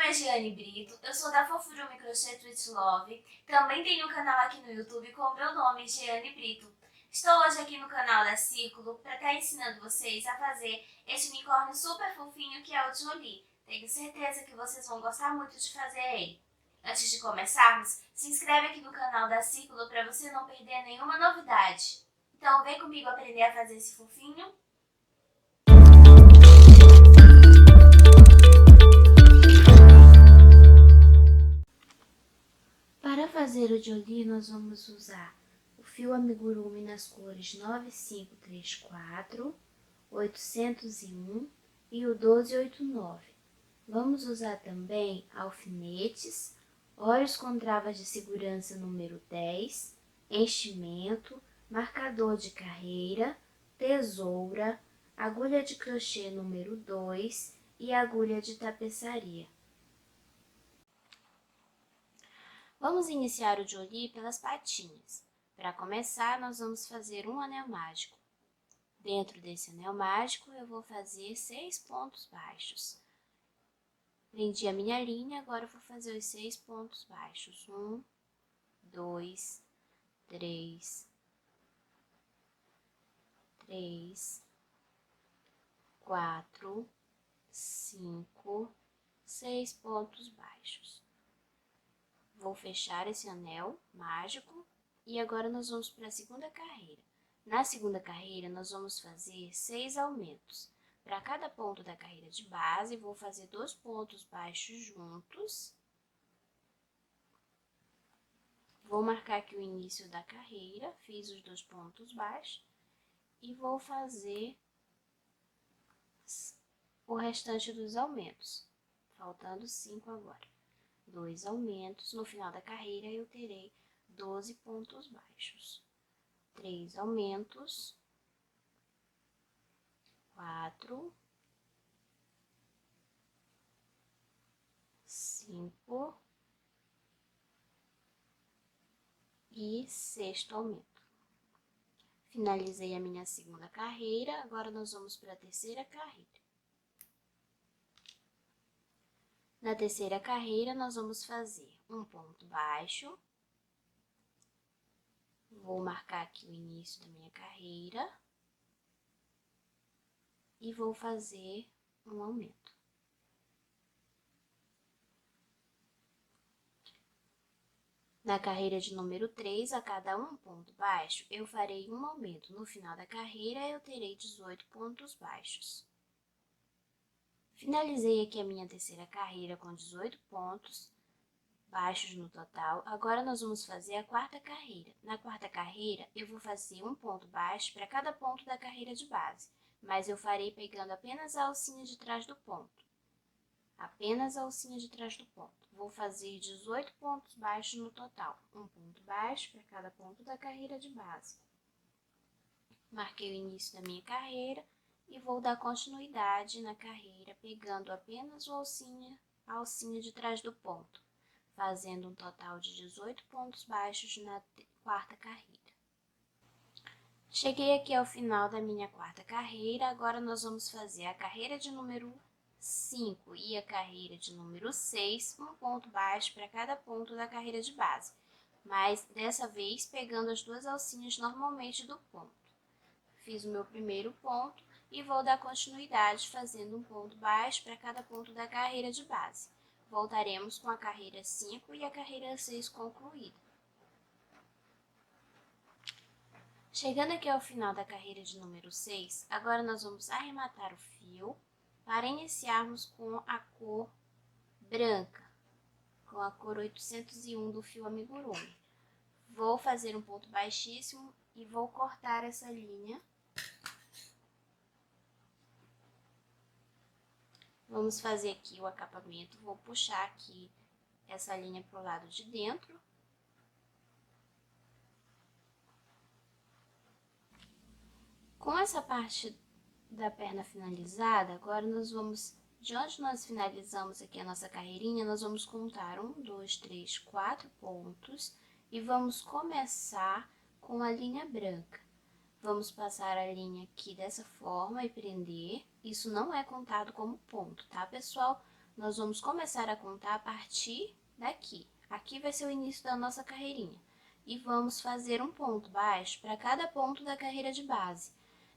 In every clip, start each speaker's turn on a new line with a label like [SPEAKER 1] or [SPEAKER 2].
[SPEAKER 1] é Giane Brito, eu sou da Fofurumi Crochê with Love, também tenho um canal aqui no YouTube com o meu nome, Giane Brito. Estou hoje aqui no canal da Círculo para estar ensinando vocês a fazer este unicórnio super fofinho que é o Jolie. Tenho certeza que vocês vão gostar muito de fazer ele. Antes de começarmos, se inscreve aqui no canal da Círculo para você não perder nenhuma novidade. Então vem comigo aprender a fazer esse fofinho. Para fazer o Jolie, nós vamos usar o fio amigurumi nas cores 9534, 801 e o 1289. Vamos usar também alfinetes, olhos com travas de segurança número 10, enchimento, marcador de carreira, tesoura, agulha de crochê número 2 e agulha de tapeçaria. Vamos iniciar o Jolie pelas patinhas. Para começar, nós vamos fazer um anel mágico. Dentro desse anel mágico, eu vou fazer 6 pontos baixos. Prendi a minha linha, agora eu vou fazer os 6 pontos baixos. 1, 2, 3, 4, 5, 6 pontos baixos. Vou fechar esse anel mágico e agora nós vamos para a segunda carreira. Na segunda carreira, nós vamos fazer 6 aumentos. Para cada ponto da carreira de base, vou fazer 2 pontos baixos juntos. Vou marcar aqui o início da carreira, fiz os 2 pontos baixos e vou fazer o restante dos aumentos, faltando 5 agora. 2 aumentos, no final da carreira eu terei 12 pontos baixos. 3 aumentos, 4, 5 e 6º aumento. Finalizei a minha segunda carreira, agora nós vamos para a terceira carreira. Na terceira carreira, nós vamos fazer um ponto baixo. Vou marcar aqui o início da minha carreira. E vou fazer um aumento. Na carreira de número 3, a cada um ponto baixo, eu farei um aumento. No final da carreira, eu terei 18 pontos baixos. Finalizei aqui a minha terceira carreira com 18 pontos baixos no total. Agora nós vamos fazer a quarta carreira. Na quarta carreira, eu vou fazer um ponto baixo para cada ponto da carreira de base, mas eu farei pegando apenas a alcinha de trás do ponto. Apenas a alcinha de trás do ponto. Vou fazer 18 pontos baixos no total. Um ponto baixo para cada ponto da carreira de base. Marquei o início da minha carreira e vou dar continuidade na carreira, pegando apenas a alcinha de trás do ponto, fazendo um total de 18 pontos baixos na quarta carreira. Cheguei aqui ao final da minha quarta carreira, agora nós vamos fazer a carreira de número 5 e a carreira de número 6, um ponto baixo para cada ponto da carreira de base, mas dessa vez pegando as 2 alcinhas normalmente do ponto. Fiz o meu primeiro ponto e vou dar continuidade fazendo um ponto baixo para cada ponto da carreira de base. Voltaremos com a carreira 5 e a carreira 6 concluída. Chegando aqui ao final da carreira de número 6, agora nós vamos arrematar o fio para iniciarmos com a cor branca, com a cor 801 do fio amigurumi. Vou fazer um ponto baixíssimo e vou cortar essa linha. Vamos fazer aqui o acabamento, vou puxar aqui essa linha para o lado de dentro. Com essa parte da perna finalizada, agora nós vamos, de onde nós finalizamos aqui a nossa carreirinha, nós vamos contar 1, 2, 3, 4 pontos e vamos começar com a linha branca. Vamos passar a linha aqui dessa forma e prender. Isso não é contado como ponto, tá, pessoal? nós vamos começar a contar a partir daqui. Aqui vai ser o início da nossa carreirinha. E vamos fazer um ponto baixo para cada ponto da carreira de base,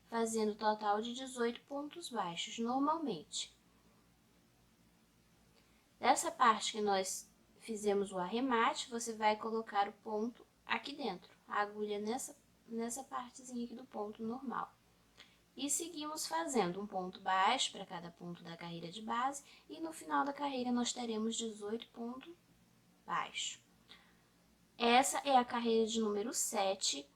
[SPEAKER 1] fazendo total de 18 pontos baixos, normalmente. Dessa parte que nós fizemos o arremate, você vai colocar o ponto aqui dentro, a agulha nessa partezinha aqui do ponto normal. E seguimos fazendo um ponto baixo para cada ponto da carreira de base e no final da carreira nós teremos 18 pontos baixos. Essa é a carreira de número 7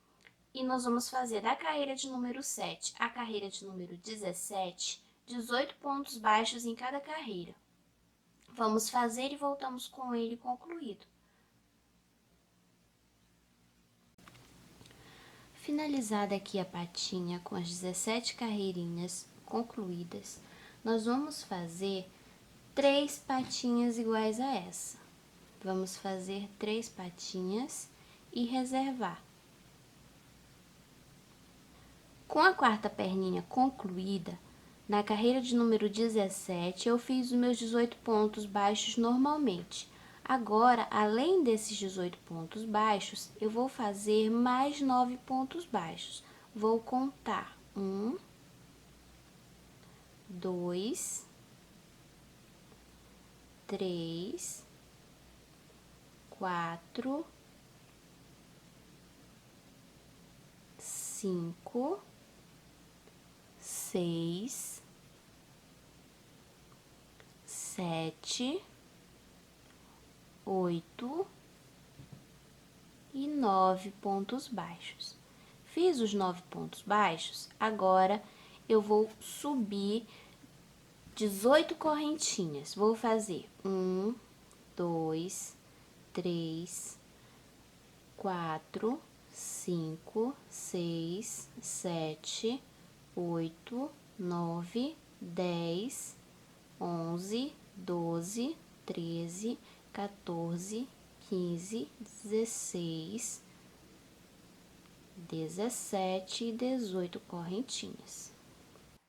[SPEAKER 1] e nós vamos fazer da carreira de número 7 à carreira de número 17, 18 pontos baixos em cada carreira. Vamos fazer e voltamos com ele concluído. Finalizada aqui a patinha com as 17 carreirinhas concluídas, nós vamos fazer 3 patinhas iguais a essa. Vamos fazer 3 patinhas e reservar. Com a quarta perninha concluída, na carreira de número 17, eu fiz os meus 18 pontos baixos normalmente. Agora, além desses 18 pontos baixos, eu vou fazer mais 9 pontos baixos. Vou contar 1, 2, 3, 4, 5, 6, 7, 8 e 9 pontos baixos. Fiz os 9 pontos baixos, agora eu vou subir 18 correntinhas. Vou fazer 1, 2, 3, 4, 5, 6, 7, 8, 9, 10, 11, 12, 13, 14, 15, 16, 17 e 18 correntinhas.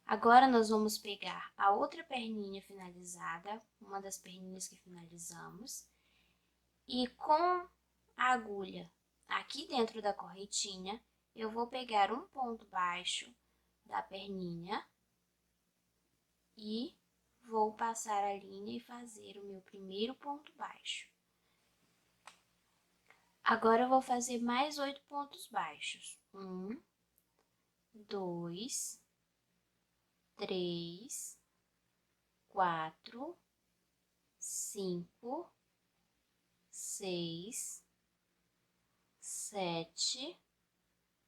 [SPEAKER 1] Agora, nós vamos pegar a outra perninha finalizada, uma das perninhas que finalizamos, e com a agulha aqui dentro da correntinha, eu vou pegar um ponto baixo da perninha e vou passar a linha e fazer o meu primeiro ponto baixo. Agora, eu vou fazer mais 8 pontos baixos. 1, 2, 3, 4, 5, 6, 7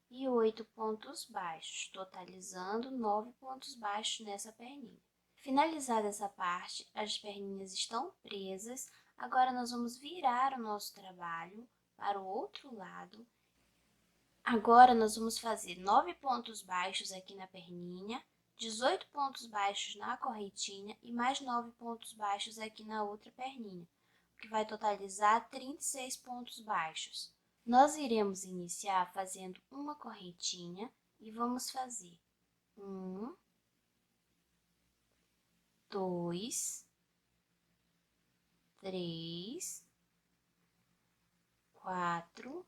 [SPEAKER 1] e 8 pontos baixos, totalizando 9 pontos baixos nessa perninha. Finalizada essa parte, as perninhas estão presas. Agora, nós vamos virar o nosso trabalho para o outro lado. Agora, nós vamos fazer 9 pontos baixos aqui na perninha, 18 pontos baixos na correntinha e mais 9 pontos baixos aqui na outra perninha, o que vai totalizar 36 pontos baixos. Nós iremos iniciar fazendo uma correntinha e vamos fazer 1, 2, 3, 4,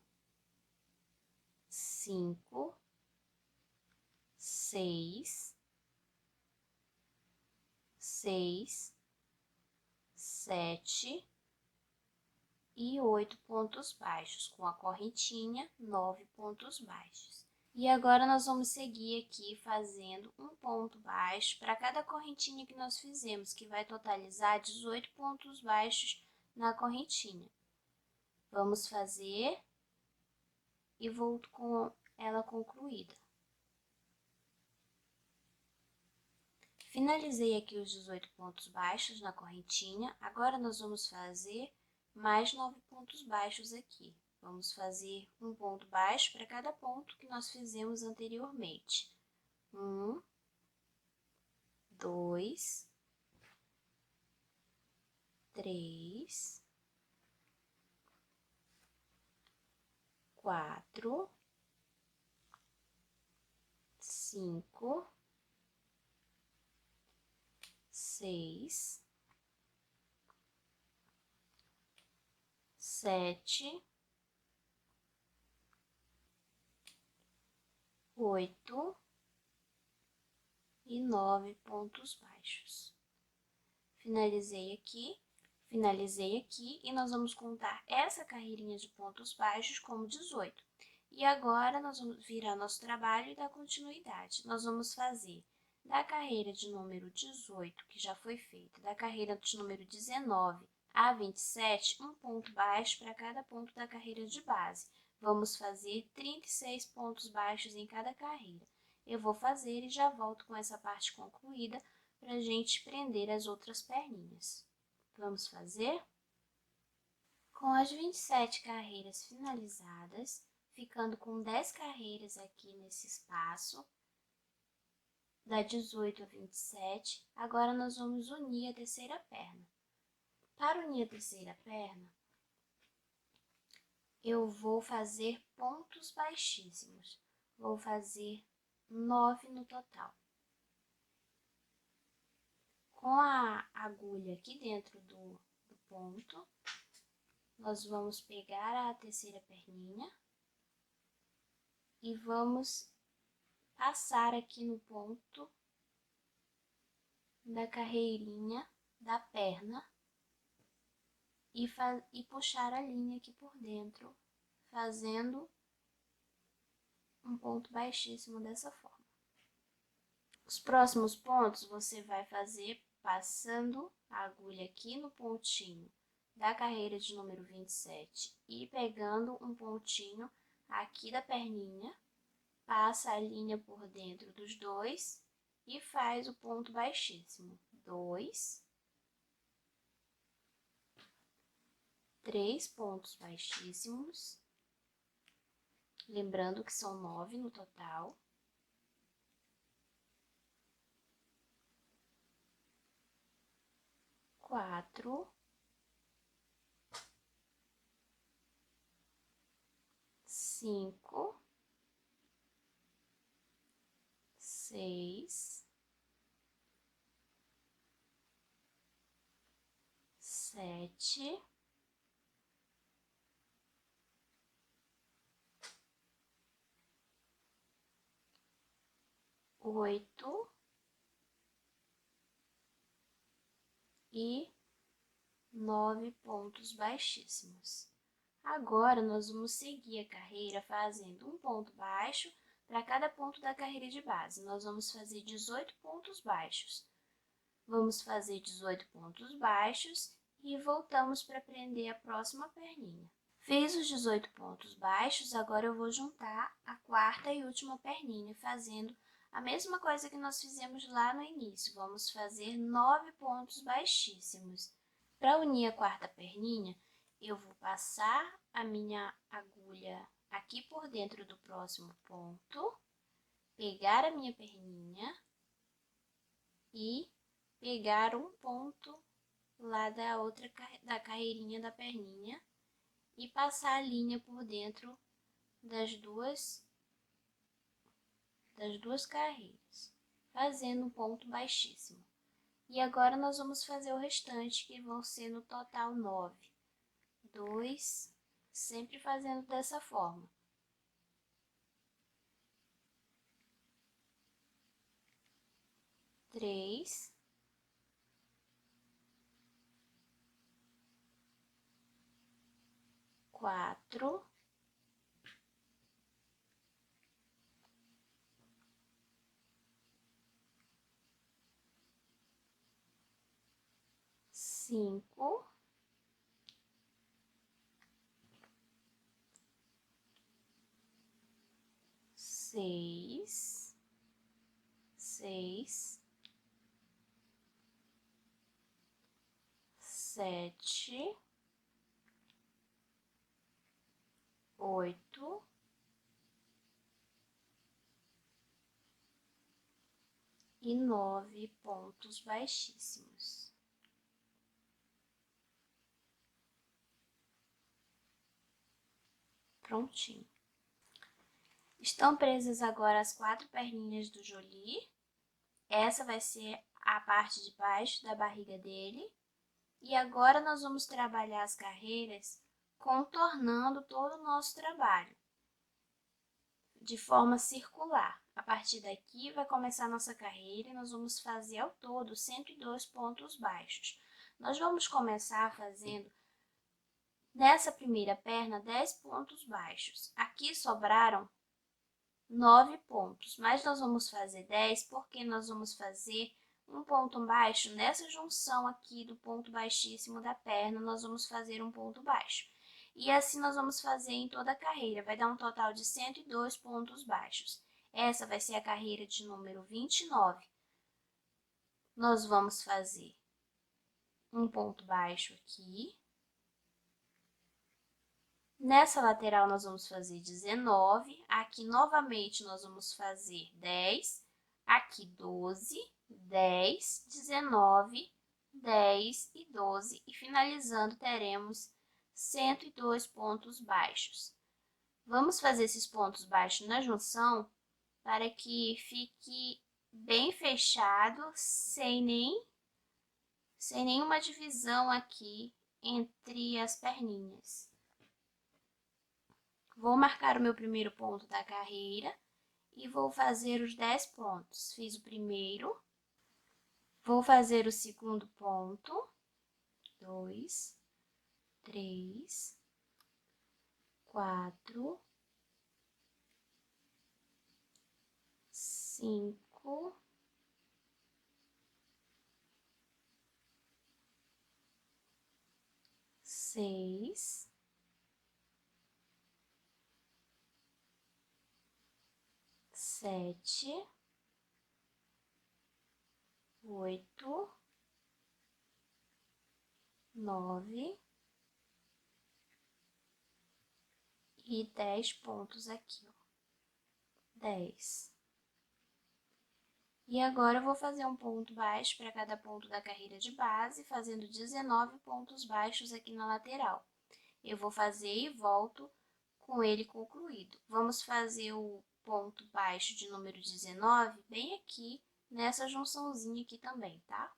[SPEAKER 1] 5, 6, 7 e 8 pontos baixos, com a correntinha, 9 pontos baixos. E agora, nós vamos seguir aqui fazendo um ponto baixo para cada correntinha que nós fizemos, que vai totalizar 18 pontos baixos na correntinha. Vamos fazer e volto com ela concluída. Finalizei aqui os 18 pontos baixos na correntinha, agora nós vamos fazer mais 9 pontos baixos aqui. Vamos fazer um ponto baixo para cada ponto que nós fizemos anteriormente. 1, 2, 3, 4, 5, 6, 7, 8 e 9 pontos baixos. Finalizei aqui e nós vamos contar essa carreirinha de pontos baixos como 18. E agora nós vamos virar nosso trabalho e dar continuidade. Nós vamos fazer da carreira de número 18, que já foi feita, da carreira de número 19 a 27, um ponto baixo para cada ponto da carreira de base. Vamos fazer 36 pontos baixos em cada carreira. Eu vou fazer e já volto com essa parte concluída para a gente prender as outras perninhas. Vamos fazer? Com as 27 carreiras finalizadas, ficando com 10 carreiras aqui nesse espaço, da 18 a 27, agora nós vamos unir a terceira perna. Para unir a terceira perna, eu vou fazer pontos baixíssimos. Vou fazer 9 no total. Com a agulha aqui dentro do ponto, nós vamos pegar a terceira perninha e vamos passar aqui no ponto da carreirinha da perna e puxar a linha aqui por dentro, fazendo um ponto baixíssimo dessa forma. Os próximos pontos você vai fazer passando a agulha aqui no pontinho da carreira de número 27 e pegando um pontinho aqui da perninha, passa a linha por dentro dos dois e faz o ponto baixíssimo. 2, 3 pontos baixíssimos, lembrando que são 9 no total. 4, 5, 6, 7, 8 e 9 pontos baixíssimos. Agora, nós vamos seguir a carreira fazendo um ponto baixo para cada ponto da carreira de base. Nós vamos fazer 18 pontos baixos. Vamos fazer 18 pontos baixos e voltamos para prender a próxima perninha. Fiz os 18 pontos baixos, agora eu vou juntar a quarta e última perninha, fazendo a mesma coisa que nós fizemos lá no início. Vamos fazer 9 pontos baixíssimos. Para unir a quarta perninha, eu vou passar a minha agulha aqui por dentro do próximo ponto, pegar a minha perninha e pegar um ponto lá da carreirinha da perninha e passar a linha por dentro das duas carreiras, fazendo um ponto baixíssimo. E agora nós vamos fazer o restante, que vão ser no total 9. 2, sempre fazendo dessa forma. 3, 4, 5, 6, 7, 8 e 9 pontos baixíssimos. Prontinho. Estão presas agora as 4 perninhas do Jolie. Essa vai ser a parte de baixo da barriga dele. E agora nós vamos trabalhar as carreiras contornando todo o nosso trabalho, de forma circular. A partir daqui vai começar a nossa carreira e nós vamos fazer ao todo 102 pontos baixos. Nós vamos começar fazendo nessa primeira perna 10 pontos baixos. Aqui sobraram 9 pontos, mas nós vamos fazer 10 porque nós vamos fazer um ponto baixo nessa junção aqui do ponto baixíssimo da perna, nós vamos fazer um ponto baixo. E assim nós vamos fazer em toda a carreira, vai dar um total de 102 pontos baixos. Essa vai ser a carreira de número 29. Nós vamos fazer um ponto baixo aqui. Nessa lateral nós vamos fazer 19, aqui novamente nós vamos fazer 10, aqui 12, 10, 19, 10 e 12, e finalizando teremos 102 pontos baixos. Vamos fazer esses pontos baixos na junção para que fique bem fechado, sem nenhuma divisão aqui entre as perninhas. Vou marcar o meu primeiro ponto da carreira e vou fazer os 10 pontos. Fiz o primeiro, vou fazer o segundo ponto, 2, 3, 4, 5, 6, 7, 8, 9 e 10 pontos aqui, ó. 10. E agora eu vou fazer um ponto baixo para cada ponto da carreira de base, fazendo 19 pontos baixos aqui na lateral. Eu vou fazer e volto com ele concluído. Vamos fazer o ponto baixo de número 19 bem aqui, nessa junçãozinha aqui também, tá?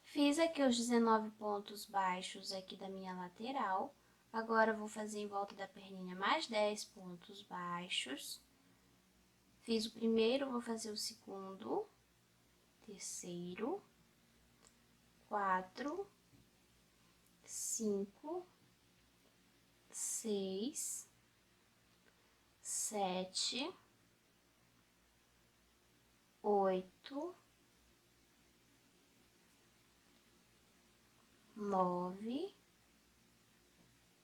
[SPEAKER 1] Fiz aqui os 19 pontos baixos aqui da minha lateral. Agora, vou fazer em volta da perninha mais 10 pontos baixos. Fiz o primeiro, vou fazer o segundo, terceiro, 4, 5, 6, 7, 8, 9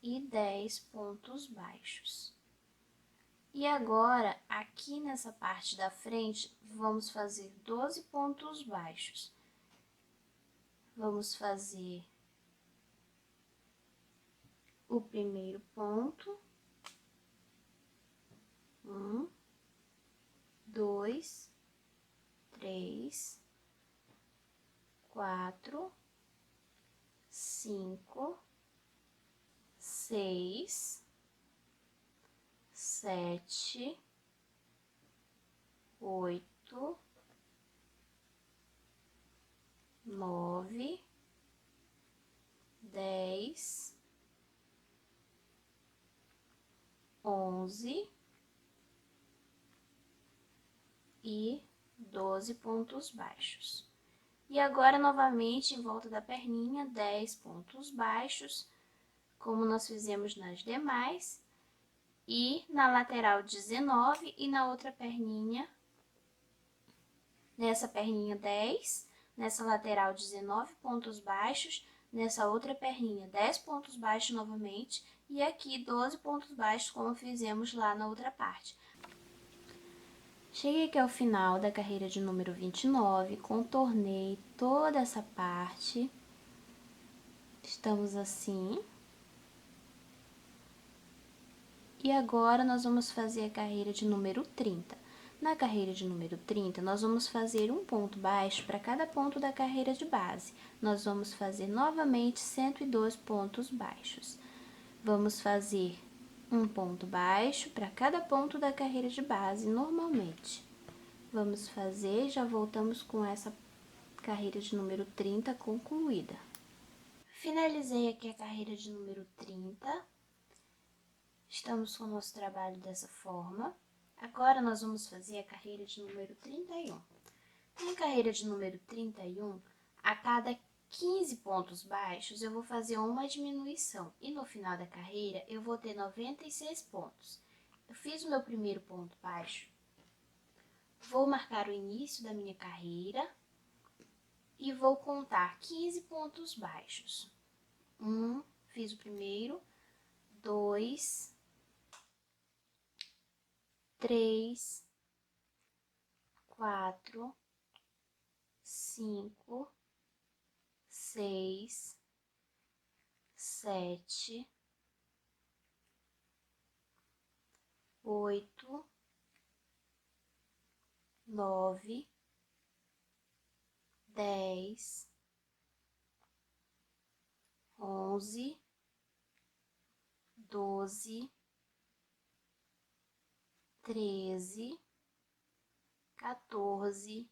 [SPEAKER 1] e 10 pontos baixos. E agora, aqui nessa parte da frente, vamos fazer 12 pontos baixos. Vamos fazer o primeiro ponto, 1, 2, 3, 4, 5, 6, 7, 8, 9, 10, 11 e 12 pontos baixos. E agora, novamente, em volta da perninha, 10 pontos baixos, como nós fizemos nas demais. E na lateral 19 e na outra perninha, nessa perninha 10, nessa lateral 19 pontos baixos, nessa outra perninha 10 pontos baixos novamente e aqui 12 pontos baixos como fizemos lá na outra parte. Cheguei aqui ao final da carreira de número 29, contornei toda essa parte, estamos assim. E agora, nós vamos fazer a carreira de número 30. Na carreira de número 30, nós vamos fazer um ponto baixo para cada ponto da carreira de base. Nós vamos fazer novamente 102 pontos baixos. Vamos fazer um ponto baixo para cada ponto da carreira de base, normalmente. Vamos fazer, já voltamos com essa carreira de número 30 concluída. Finalizei aqui a carreira de número 30. Estamos com o nosso trabalho dessa forma. Agora, nós vamos fazer a carreira de número 31. Na carreira de número 31, a cada 15 pontos baixos, eu vou fazer uma diminuição. E no final da carreira, eu vou ter 96 pontos. Eu fiz o meu primeiro ponto baixo. Vou marcar o início da minha carreira e vou contar 15 pontos baixos. Fiz o primeiro, 2, 3, 4, 5, 6, 7, 8, 9, 10, 11, 12, 13, 14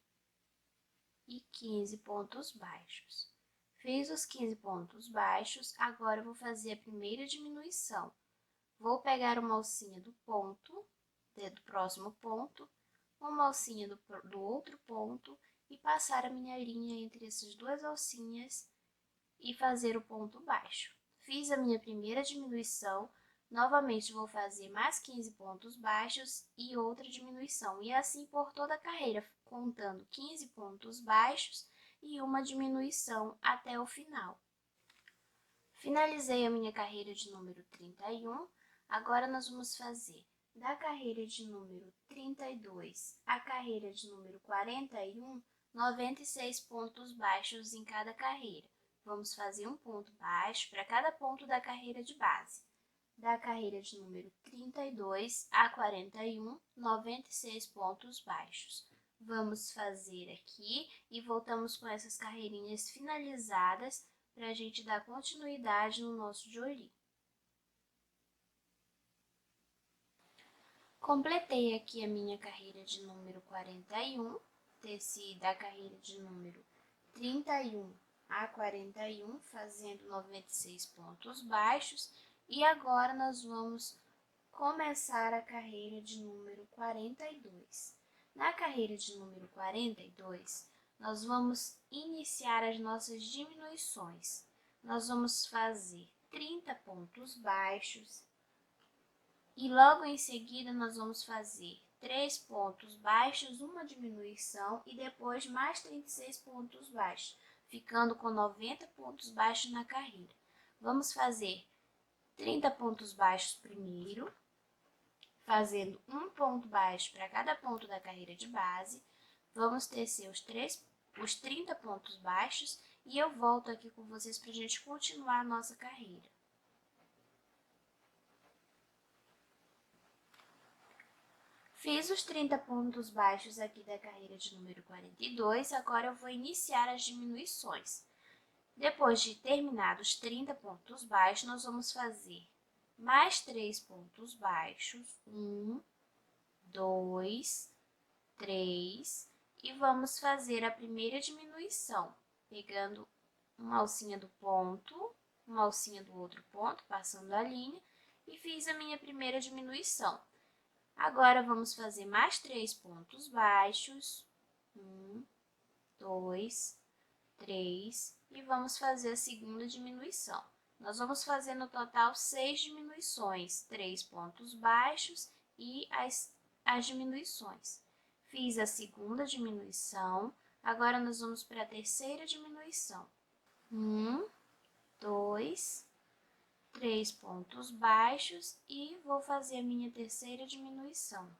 [SPEAKER 1] e 15 pontos baixos. Fiz os 15 pontos baixos, agora eu vou fazer a primeira diminuição. Vou pegar uma alcinha do ponto, do próximo ponto, uma alcinha do outro ponto e passar a minha linha entre essas duas alcinhas e fazer o ponto baixo. Fiz a minha primeira diminuição, novamente vou fazer mais 15 pontos baixos e outra diminuição, e assim por toda a carreira, contando 15 pontos baixos e uma diminuição até o final. Finalizei a minha carreira de número 31, agora nós vamos fazer da carreira de número 32 à carreira de número 41, 96 pontos baixos em cada carreira. Vamos fazer um ponto baixo para cada ponto da carreira de base. Da carreira de número 32 a 41, 96 pontos baixos. Vamos fazer aqui e voltamos com essas carreirinhas finalizadas para a gente dar continuidade no nosso jolie. Completei aqui a minha carreira de número 41, teci da carreira de número 31 a 41, fazendo 96 pontos baixos, e agora nós vamos começar a carreira de número 42. Na carreira de número 42, nós vamos iniciar as nossas diminuições. Nós vamos fazer 30 pontos baixos e logo em seguida nós vamos fazer 3 pontos baixos, uma diminuição e depois mais 36 pontos baixos, ficando com 90 pontos baixos na carreira. Vamos fazer 30 pontos baixos primeiro, fazendo um ponto baixo para cada ponto da carreira de base. Vamos tecer os 30 pontos baixos e eu volto aqui com vocês para a gente continuar a nossa carreira. Fiz os 30 pontos baixos aqui da carreira de número 42, agora eu vou iniciar as diminuições. Depois de terminados os 30 pontos baixos, nós vamos fazer mais 3 pontos baixos, 1, 2, 3, e vamos fazer a primeira diminuição, pegando uma alcinha do ponto, uma alcinha do outro ponto, passando a linha, e fiz a minha primeira diminuição. Agora, vamos fazer mais 3 pontos baixos, 1, 2, 3, e vamos fazer a segunda diminuição. Nós vamos fazer no total 6 diminuições, 3 pontos baixos e as diminuições. Fiz a segunda diminuição, agora nós vamos para a terceira diminuição. 1, 2, 3 pontos baixos e vou fazer a minha terceira diminuição.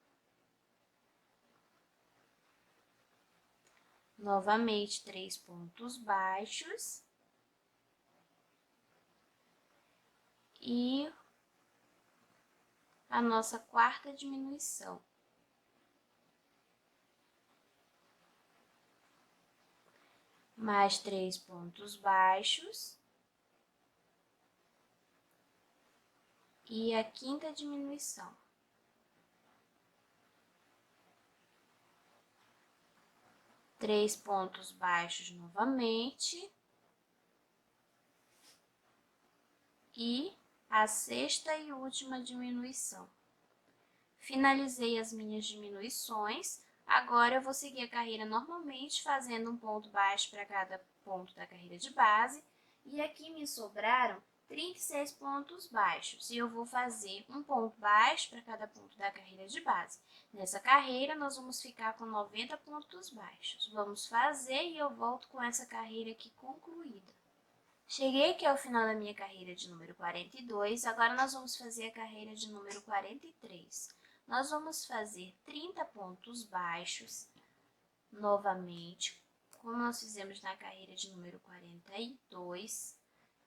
[SPEAKER 1] Novamente, 3 pontos baixos e a nossa quarta diminuição. Mais 3 pontos baixos e a quinta diminuição. Três pontos baixos novamente e a sexta e última diminuição. Finalizei as minhas diminuições. Agora, eu vou seguir a carreira normalmente, fazendo um ponto baixo para cada ponto da carreira de base. E aqui me sobraram 36 pontos baixos. E eu vou fazer um ponto baixo para cada ponto da carreira de base. Nessa carreira, nós vamos ficar com 90 pontos baixos. Vamos fazer e eu volto com essa carreira aqui concluída. Cheguei aqui ao final da minha carreira de número 42. Agora, nós vamos fazer a carreira de número 43. Nós vamos fazer 30 pontos baixos, novamente, como nós fizemos na carreira de número 42.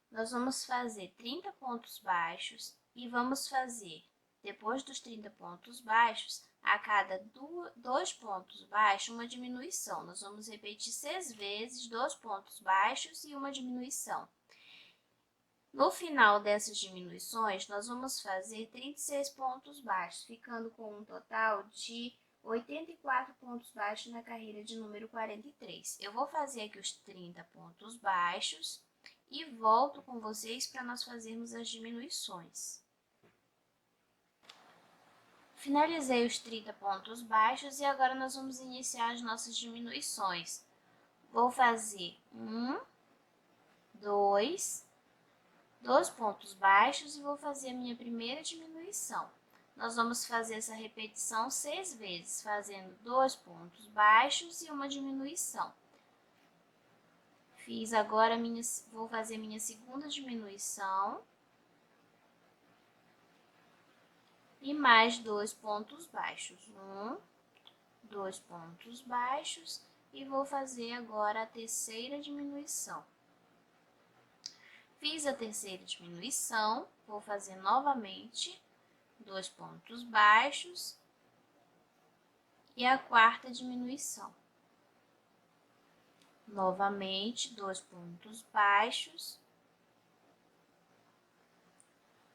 [SPEAKER 1] Nós vamos fazer 30 pontos baixos e vamos fazer, depois dos 30 pontos baixos, a cada 2 pontos baixos, uma diminuição. Nós vamos repetir 6 vezes 2 pontos baixos e uma diminuição. No final dessas diminuições, nós vamos fazer 36 pontos baixos, ficando com um total de 84 pontos baixos na carreira de número 43. Eu vou fazer aqui os 30 pontos baixos e volto com vocês para nós fazermos as diminuições. Finalizei os 30 pontos baixos e agora nós vamos iniciar as nossas diminuições. Vou fazer 1, 2 pontos baixos e vou fazer a minha primeira diminuição. Nós vamos fazer essa repetição 6 vezes, fazendo 2 pontos baixos e uma diminuição. Fiz agora vou fazer minha segunda diminuição. E mais 2 pontos baixos. 2 pontos baixos e vou fazer agora a terceira diminuição. Fiz a terceira diminuição, vou fazer novamente 2 pontos baixos e a quarta diminuição. Novamente, 2 pontos baixos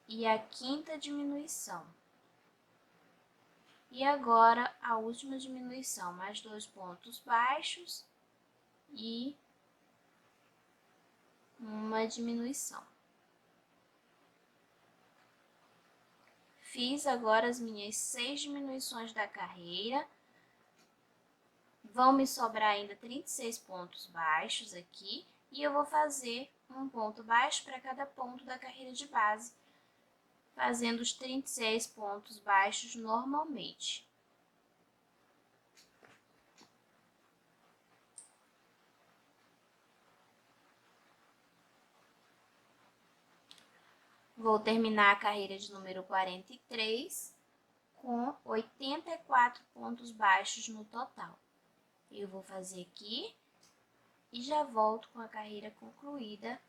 [SPEAKER 1] e a quinta diminuição. E agora a última diminuição, mais 2 pontos baixos e uma diminuição. Fiz agora as minhas 6 diminuições da carreira. Vão me sobrar ainda 36 pontos baixos aqui e eu vou fazer um ponto baixo para cada ponto da carreira de base, fazendo os 36 pontos baixos normalmente. Vou terminar a carreira de número 43 com 84 pontos baixos no total. Eu vou fazer aqui e já volto com a carreira concluída.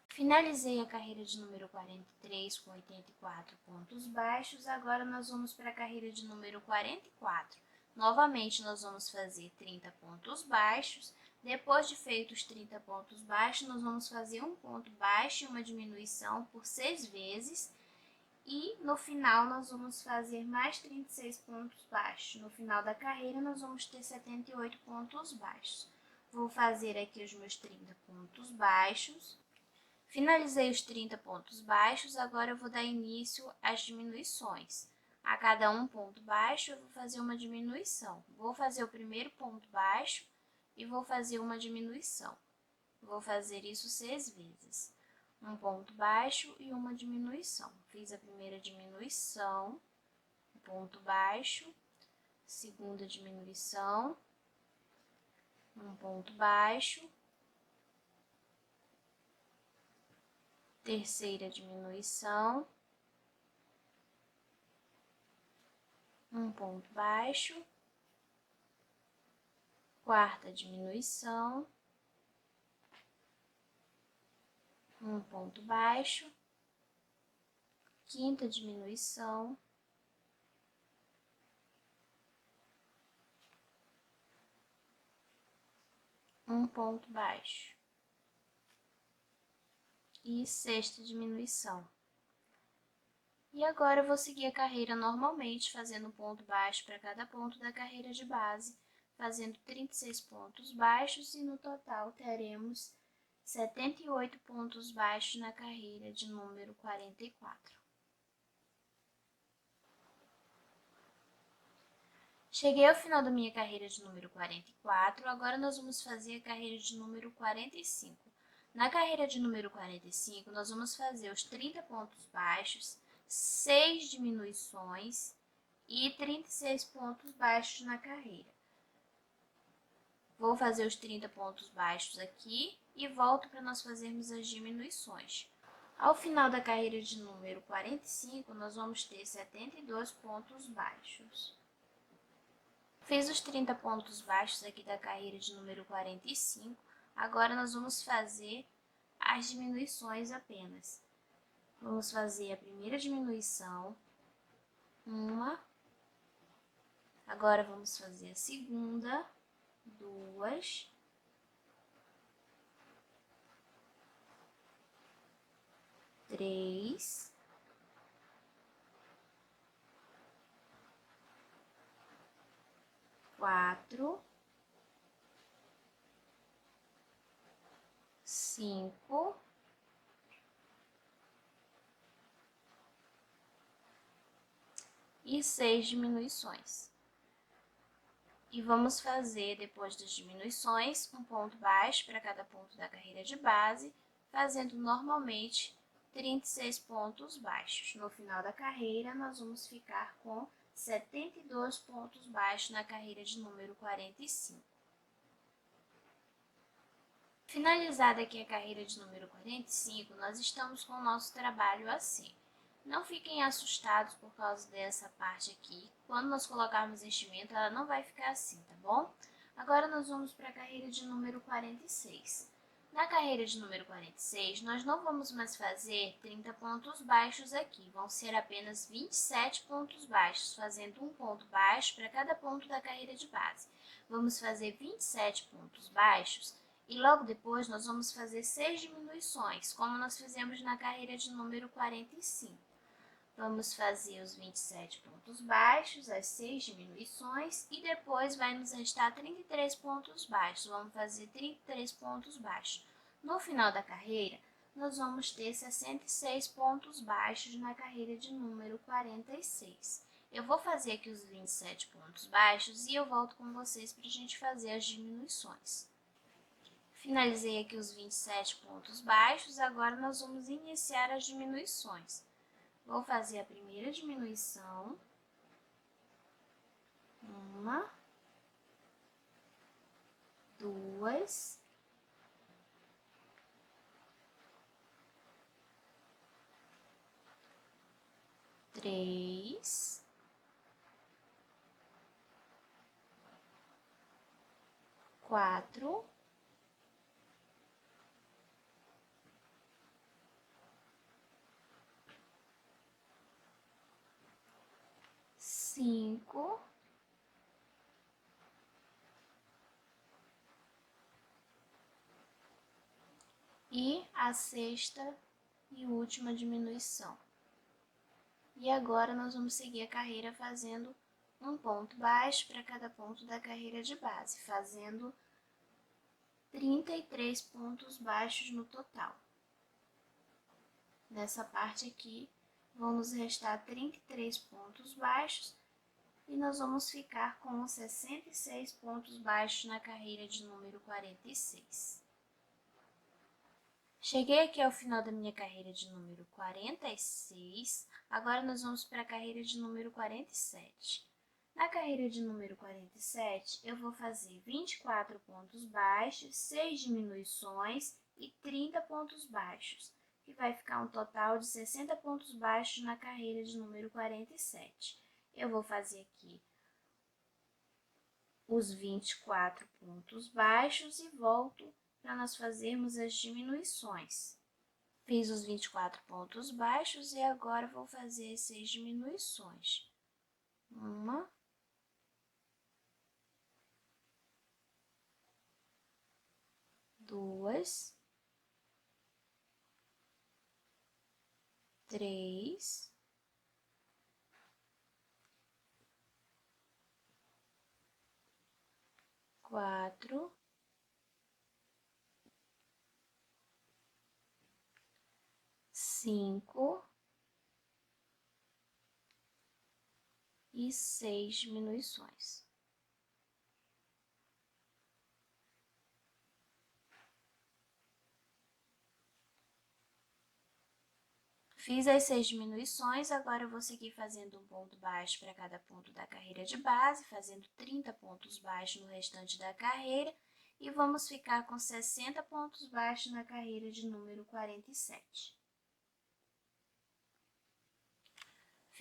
[SPEAKER 1] Finalizei a carreira de número 43 com 84 pontos baixos. Agora nós vamos para a carreira de número 44. Novamente, nós vamos fazer 30 pontos baixos. Depois de feitos os 30 pontos baixos, nós vamos fazer um ponto baixo e uma diminuição por 6 vezes. E no final, nós vamos fazer mais 36 pontos baixos. No final da carreira, nós vamos ter 78 pontos baixos. Vou fazer aqui os meus 30 pontos baixos. Finalizei os 30 pontos baixos, agora eu vou dar início às diminuições. A cada um ponto baixo, eu vou fazer uma diminuição. Vou fazer o primeiro ponto baixo e vou fazer uma diminuição. Vou fazer isso 6 vezes. Um ponto baixo e uma diminuição. Fiz a primeira diminuição, ponto baixo, segunda diminuição, um ponto baixo, terceira diminuição, um ponto baixo, quarta diminuição, um ponto baixo, quinta diminuição, um ponto baixo e sexta diminuição. E agora eu vou seguir a carreira normalmente, fazendo um ponto baixo para cada ponto da carreira de base, fazendo 36 pontos baixos e no total teremos 78 pontos baixos na carreira de número 44. Cheguei ao final da minha carreira de número 44, agora nós vamos fazer a carreira de número 45. Na carreira de número 45, nós vamos fazer os 30 pontos baixos, 6 diminuições e 36 pontos baixos na carreira. Vou fazer os 30 pontos baixos aqui e volto para nós fazermos as diminuições. Ao final da carreira de número 45, nós vamos ter 72 pontos baixos. Fiz os 30 pontos baixos aqui da carreira de número 45, agora nós vamos fazer as diminuições apenas. Vamos fazer a primeira diminuição, uma, agora vamos fazer a segunda, duas, três, quatro, cinco, e 6 diminuições. E vamos fazer, depois das diminuições, um ponto baixo para cada ponto da carreira de base, fazendo normalmente 36 pontos baixos. No final da carreira, nós vamos ficar com 72 pontos baixos na carreira de número 45. Finalizada aqui a carreira de número 45, nós estamos com o nosso trabalho assim. Não fiquem assustados por causa dessa parte aqui. Quando nós colocarmos enchimento, ela não vai ficar assim, tá bom? Agora nós vamos para a carreira de número 46. Na carreira de número 46, nós não vamos mais fazer 30 pontos baixos aqui. Vão ser apenas 27 pontos baixos, fazendo um ponto baixo para cada ponto da carreira de base. Vamos fazer 27 pontos baixos. E logo depois nós vamos fazer 6 diminuições, como nós fizemos na carreira de número 45. Vamos fazer os 27 pontos baixos, as 6 diminuições e depois vai nos restar 33 pontos baixos. Vamos fazer 33 pontos baixos. No final da carreira, nós vamos ter 66 pontos baixos na carreira de número 46. Eu vou fazer aqui os 27 pontos baixos e eu volto com vocês para a gente fazer as diminuições. Finalizei aqui os 27 pontos baixos, agora nós vamos iniciar as diminuições. Vou fazer a primeira diminuição, uma, duas, três, quatro, cinco, e a sexta e última diminuição. E agora nós vamos seguir a carreira fazendo um ponto baixo para cada ponto da carreira de base, fazendo 33 pontos baixos no total. Nessa parte aqui, vão nos restar 33 pontos baixos e nós vamos ficar com 66 pontos baixos na carreira de número 46. Cheguei aqui ao final da minha carreira de número 46, agora nós vamos para a carreira de número 47. Na carreira de número 47, eu vou fazer 24 pontos baixos, 6 diminuições e 30 pontos baixos, que vai ficar um total de 60 pontos baixos na carreira de número 47. Eu vou fazer aqui os 24 pontos baixos e volto para nós fazermos as diminuições. Fiz os 24 pontos baixos e agora vou fazer 6 diminuições. Uma, duas, três, quatro, 5 e 6 diminuições. Fiz as 6 diminuições, agora eu vou seguir fazendo um ponto baixo para cada ponto da carreira de base, fazendo 30 pontos baixos no restante da carreira, e vamos ficar com 60 pontos baixos na carreira de número 47.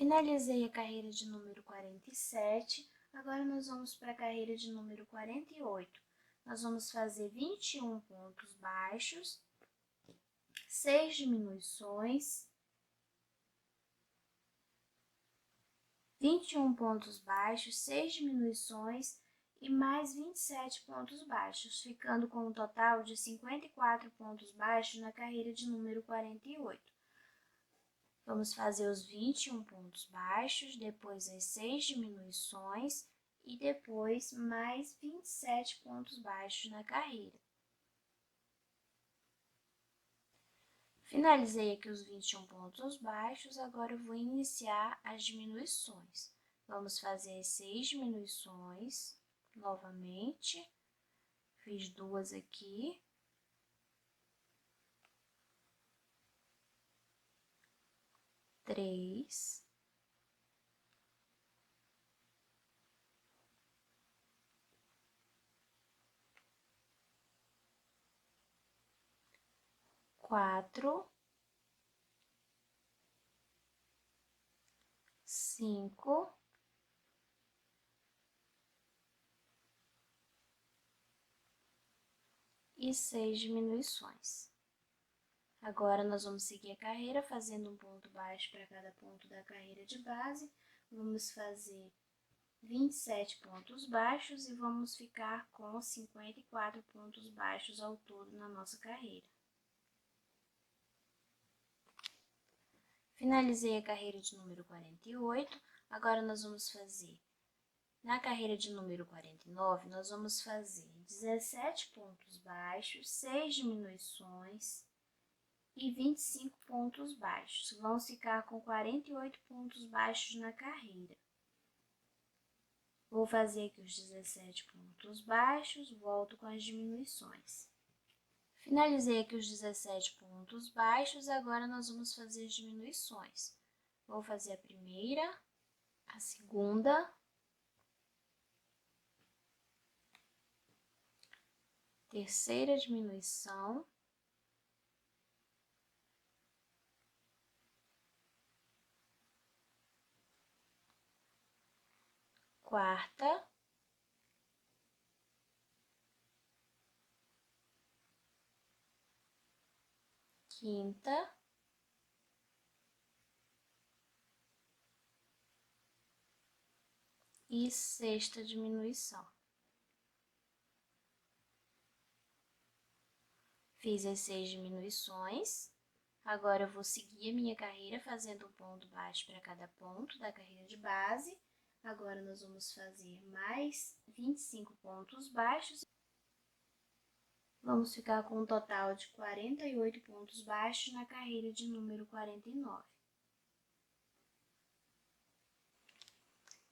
[SPEAKER 1] Finalizei a carreira de número 47, agora nós vamos para a carreira de número 48. Nós vamos fazer 21 pontos baixos, 6 diminuições, 21 pontos baixos, 6 diminuições e mais 27 pontos baixos, ficando com um total de 54 pontos baixos na carreira de número 48. Vamos fazer os 21 pontos baixos, depois as 6 diminuições e depois mais 27 pontos baixos na carreira. Finalizei aqui os 21 pontos baixos, agora eu vou iniciar as diminuições. Vamos fazer as 6 diminuições novamente. Fiz 2 aqui. Três. Quatro. 5. E 6 diminuições. Agora, nós vamos seguir a carreira fazendo um ponto baixo para cada ponto da carreira de base. Vamos fazer 27 pontos baixos e vamos ficar com 54 pontos baixos ao todo na nossa carreira. Finalizei a carreira de número 48, agora nós vamos fazer, na carreira de número 49, nós vamos fazer 17 pontos baixos, 6 diminuições e 25 pontos baixos. Vamos ficar com 48 pontos baixos na carreira. Vou fazer aqui os 17 pontos baixos, volto com as diminuições. Finalizei aqui os 17 pontos baixos, agora nós vamos fazer as diminuições. Vou fazer a primeira, a segunda, terceira diminuição, quarta, quinta, e sexta diminuição. Fiz as 6 diminuições, agora eu vou seguir a minha carreira fazendo um ponto baixo para cada ponto da carreira de base. Agora nós vamos fazer mais 25 pontos baixos. Vamos ficar com um total de 48 pontos baixos na carreira de número 49.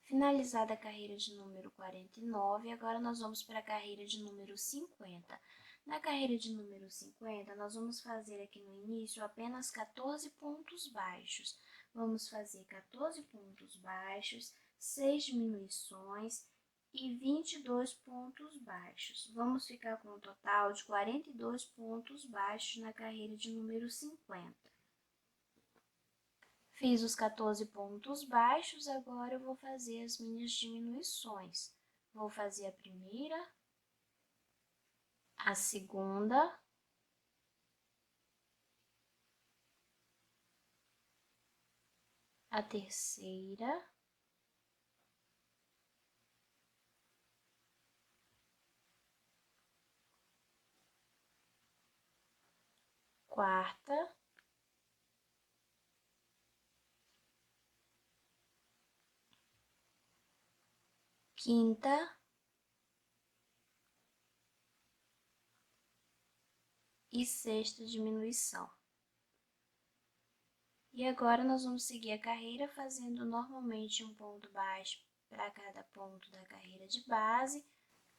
[SPEAKER 1] Finalizada a carreira de número 49, agora nós vamos para a carreira de número 50. Na carreira de número 50, nós vamos fazer aqui no início apenas 14 pontos baixos. Vamos fazer 14 pontos baixos, 6 diminuições e 22 pontos baixos. Vamos ficar com um total de 42 pontos baixos na carreira de número 50. Fiz os 14 pontos baixos, agora eu vou fazer as minhas diminuições. Vou fazer a primeira, a segunda, a terceira, quarta, quinta e sexta diminuição. E agora nós vamos seguir a carreira fazendo normalmente um ponto baixo para cada ponto da carreira de base,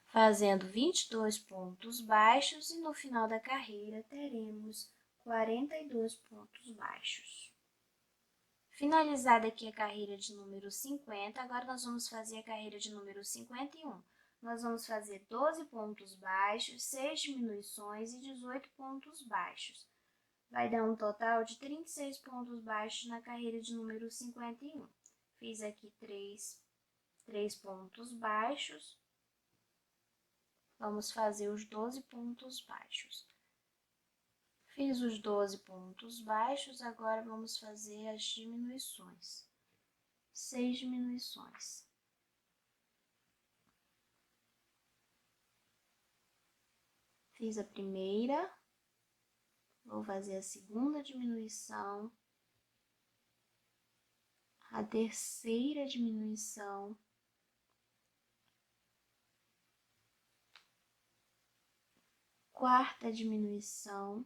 [SPEAKER 1] fazendo 22 pontos baixos e no final da carreira teremos 42 pontos baixos. Finalizada aqui a carreira de número 50, agora nós vamos fazer a carreira de número 51. Nós vamos fazer 12 pontos baixos, 6 diminuições e 18 pontos baixos. Vai dar um total de 36 pontos baixos na carreira de número 51. Fiz aqui 3 pontos baixos. Vamos fazer os 12 pontos baixos. Fiz os 12 pontos baixos, agora vamos fazer as diminuições. 6 diminuições. Fiz a primeira, vou fazer a segunda diminuição, a terceira diminuição, quarta diminuição,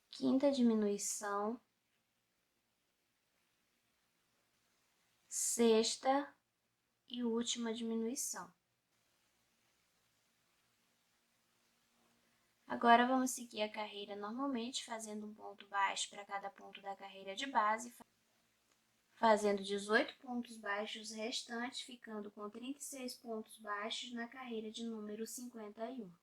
[SPEAKER 1] quinta diminuição, sexta e última diminuição. Agora vamos seguir a carreira normalmente, fazendo um ponto baixo para cada ponto da carreira de base, fazendo 18 pontos baixos restantes, ficando com 36 pontos baixos na carreira de número 51.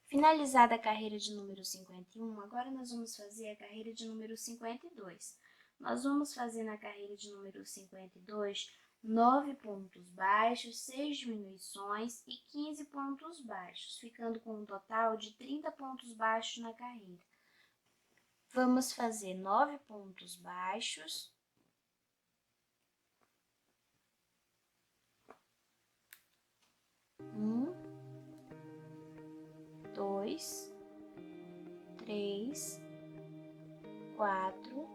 [SPEAKER 1] Finalizada a carreira de número 51, agora nós vamos fazer a carreira de número 52. Nós vamos fazer na carreira de número 52, 9 pontos baixos, 6 diminuições e 15 pontos baixos, ficando com um total de 30 pontos baixos na carreira. Vamos fazer 9 pontos baixos. Dois, 3, 4,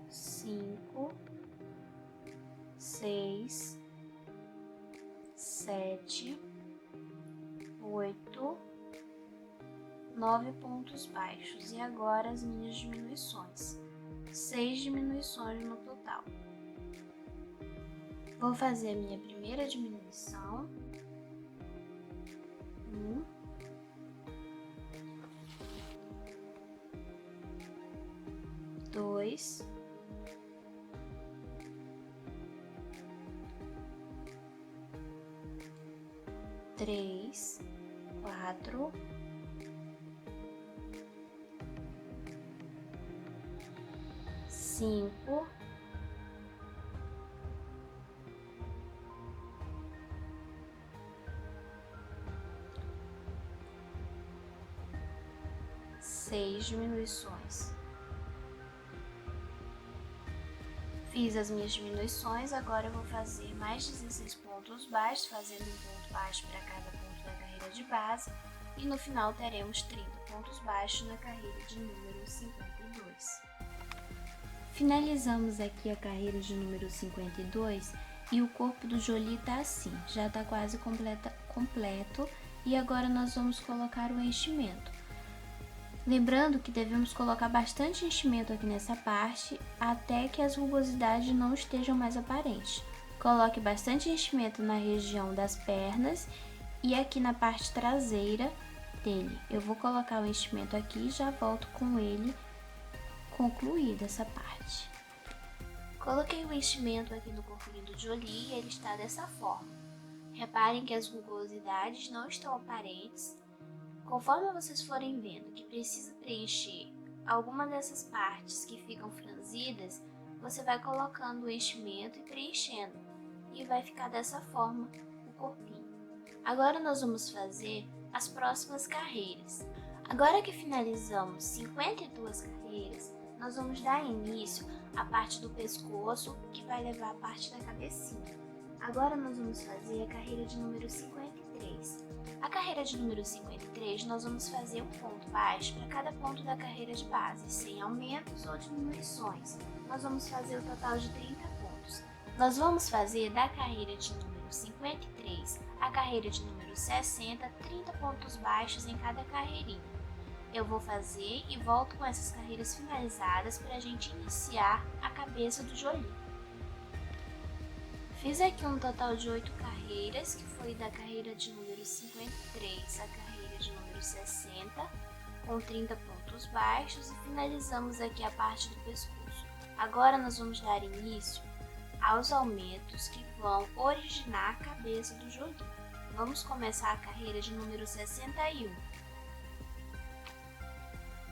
[SPEAKER 1] 5, 6, 7, 8, 9 pontos baixos. E agora as minhas diminuições. 6 diminuições no total. Vou fazer a minha primeira diminuição. 2, 3, 4, 5, 6 diminuições. Fiz as minhas diminuições, agora eu vou fazer mais 16 pontos baixos, fazendo um ponto baixo para cada ponto da carreira de base, e no final teremos 30 pontos baixos na carreira de número 52. Finalizamos aqui a carreira de número 52 e o corpo do Jolie tá assim, já tá quase completo, e agora nós vamos colocar o enchimento. Lembrando que devemos colocar bastante enchimento aqui nessa parte, até que as rugosidades não estejam mais aparentes. Coloque bastante enchimento na região das pernas e aqui na parte traseira dele. Eu vou colocar o enchimento aqui e já volto com ele concluída essa parte. Coloquei o enchimento aqui no corpinho do Jolie e ele está dessa forma. Reparem que as rugosidades não estão aparentes. Conforme vocês forem vendo que precisa preencher alguma dessas partes que ficam franzidas, você vai colocando o enchimento e preenchendo, e vai ficar dessa forma o corpinho. Agora nós vamos fazer as próximas carreiras. Agora que finalizamos 52 carreiras, nós vamos dar início à parte do pescoço, que vai levar a parte da cabecinha. Agora nós vamos fazer a carreira de número 53. A carreira de número 53, nós vamos fazer um ponto baixo para cada ponto da carreira de base, sem aumentos ou diminuições. Nós vamos fazer o total de 30 pontos. Nós vamos fazer da carreira de número 53 a carreira de número 60, 30 pontos baixos em cada carreirinha. Eu vou fazer e volto com essas carreiras finalizadas para a gente iniciar a cabeça do joelhinho. Fiz aqui um total de 8 carreiras, que foi da carreira de número 53 à carreira de número 60, com 30 pontos baixos, e finalizamos aqui a parte do pescoço. Agora nós vamos dar início aos aumentos que vão originar a cabeça do joelhinho. Vamos começar a carreira de número 61.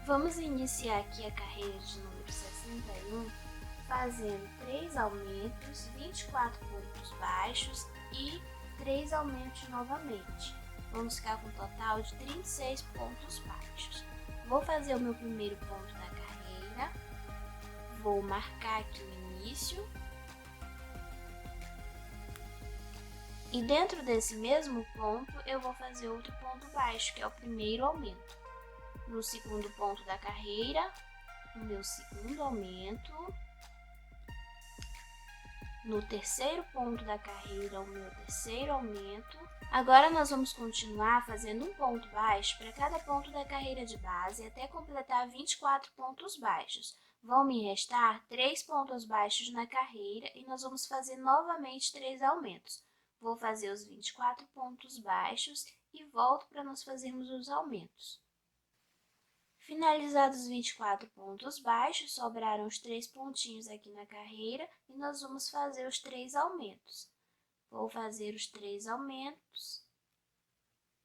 [SPEAKER 1] Vamos iniciar aqui a carreira de número 61 fazendo 3 aumentos, 24 pontos baixos e 3 aumentos novamente. Vamos ficar com um total de 36 pontos baixos. Vou fazer o meu primeiro ponto da carreira, vou marcar aqui o início. E dentro desse mesmo ponto, eu vou fazer outro ponto baixo, que é o primeiro aumento. No segundo ponto da carreira, o meu segundo aumento. No terceiro ponto da carreira, o meu terceiro aumento. Agora nós vamos continuar fazendo um ponto baixo para cada ponto da carreira de base até completar 24 pontos baixos. Vão me restar 3 pontos baixos na carreira e nós vamos fazer novamente 3 aumentos. Vou fazer os 24 pontos baixos e volto para nós fazermos os aumentos. Finalizados os 24 pontos baixos, sobraram os 3 pontinhos aqui na carreira e nós vamos fazer os 3 aumentos. Vou fazer os 3 aumentos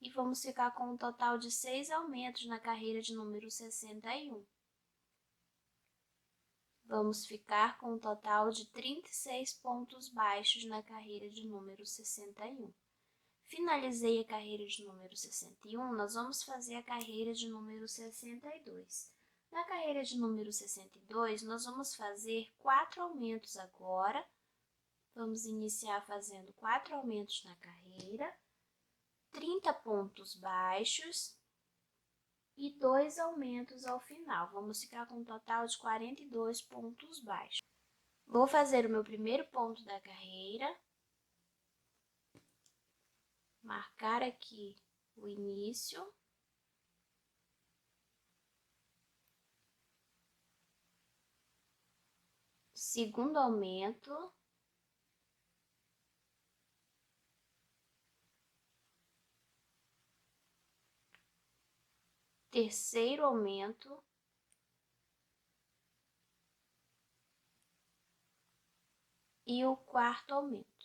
[SPEAKER 1] e vamos ficar com um total de 6 aumentos na carreira de número 61. Vamos ficar com um total de 36 pontos baixos na carreira de número 61. Finalizei a carreira de número 61, nós vamos fazer a carreira de número 62. Na carreira de número 62, nós vamos fazer 4 aumentos agora. Vamos iniciar fazendo 4 aumentos na carreira, 30 pontos baixos e 2 aumentos ao final. Vamos ficar com um total de 42 pontos baixos. Vou fazer o meu primeiro ponto da carreira. Marcar aqui o início. Segundo aumento. Terceiro aumento. E o quarto aumento.